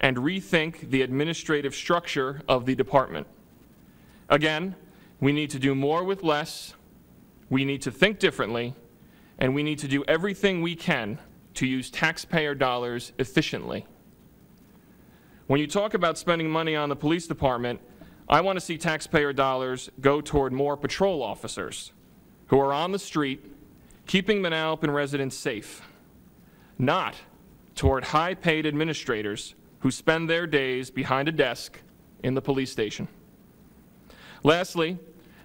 and rethink the administrative structure of the department. Again, we need to do more with less, we need to think differently, and we need to do everything we can to use taxpayer dollars efficiently. When you talk about spending money on the police department, I want to see taxpayer dollars go toward more patrol officers who are on the street keeping Manalapan residents safe, not toward high-paid administrators who spend their days behind a desk in the police station. Lastly,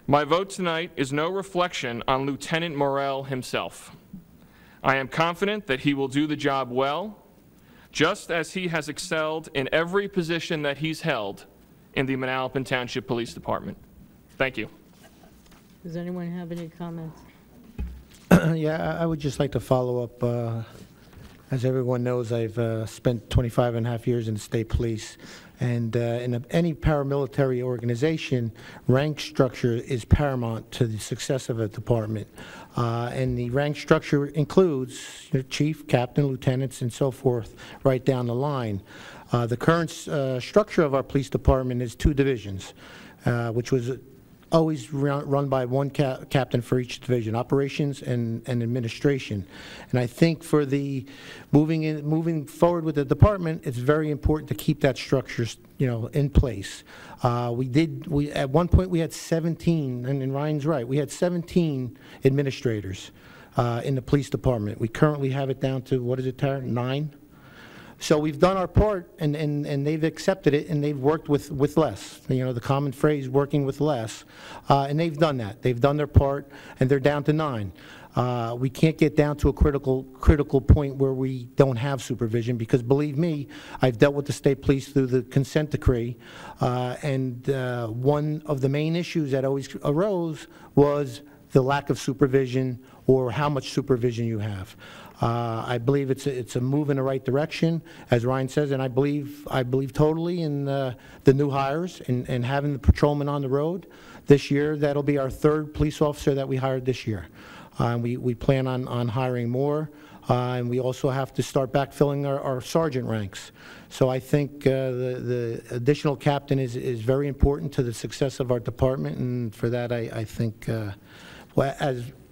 my vote tonight is no reflection on Lieutenant Morrell himself. I am confident that he will do the job well, just as he has excelled in every position that he's held in the Manalapan Township Police Department. Thank you. Does anyone have any comments? Yeah, I would just like to follow up. As everyone knows, I've spent 25 and a half years in the state police, and in any paramilitary organization, rank structure is paramount to the success of a department. And the rank structure includes chief, captain, lieutenants, and so forth, right down the line. The current structure of our police department is 2 divisions, which was always run by one captain for each division, operations and administration. And I think for the moving forward with the department, it's very important to keep that structure, in place. We at one point we had 17, and Ryan's right, we had 17 administrators in the police department. We currently have it down to, what is it, Tara? 9? So we've done our part, and they've accepted it, and they've worked with less. The common phrase, working with less. And they've done that. They've done their part, and they're down to 9. We can't get down to a critical point where we don't have supervision, because believe me, I've dealt with the state police through the consent decree, and one of the main issues that always arose was the lack of supervision or how much supervision you have. I believe it's a move in the right direction, as Ryan says, and I believe totally in the new hires and having the patrolmen on the road this year. That'll be our 3rd police officer that we hired this year. We plan on hiring more, and we also have to start backfilling our sergeant ranks. So I think the additional captain is very important to the success of our department, and for that I think,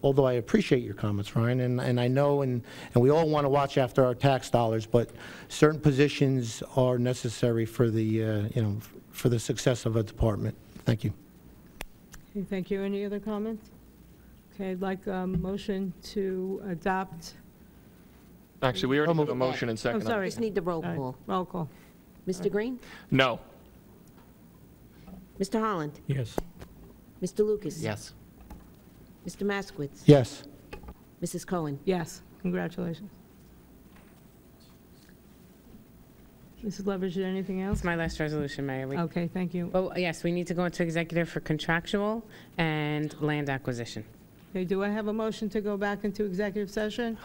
although I appreciate your comments, Ryan, and I know, and we all want to watch after our tax dollars, but certain positions are necessary for the, for the success of a department. Thank you. Okay, thank you. Any other comments? Okay, I'd like a motion to adopt. Actually, we already have a motion and second. Oh, sorry. Just need the roll call. Roll call. Mr. Green? No. Mr. Holland? Yes. Mr. Lucas? Yes. Mr. Maskowitz? Yes. Mrs. Cohen? Yes. Congratulations. Mrs. Leverage, anything else? It's my last resolution, Mayor. Okay, thank you. Well, yes, we need to go into executive for contractual and land acquisition. Okay, do I have a motion to go back into executive session?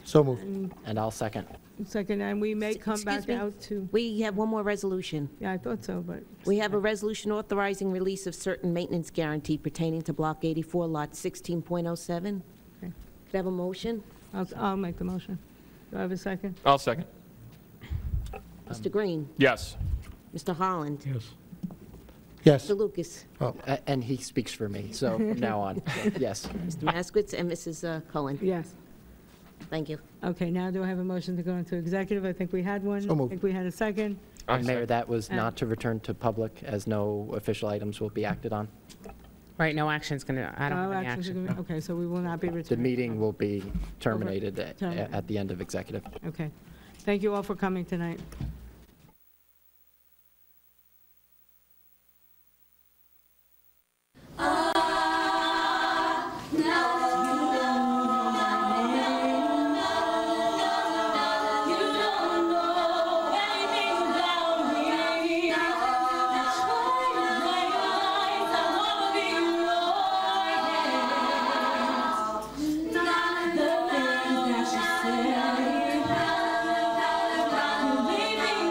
So moved. And I'll second. Second, and we may come back Excuse me. out to, We have one more resolution. yeah, I thought so, but. We have a resolution authorizing release of certain maintenance guarantee pertaining to Block 84, Lot 16.07. Okay. Could I have a motion? I'll make the motion. Do I have a second? I'll second. Mr. Green? Yes. Mr. Holland? Yes. Yes. Mr. Lucas? And he speaks for me, so from now on, yes. Mr. Maskowitz and Mrs. Cohen? Yes. Thank you. Okay, now do I have a motion to go into executive? I think we had one. So moved. I think we had a second. Mayor, that was not to return to public, as no official items will be acted on. Right, no action's going to, I don't have any actions are action. gonna be- Okay, so we will not be The returning. meeting will be terminated Terminated. at the end of executive. Okay. Thank you all for coming tonight. Leaving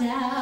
town.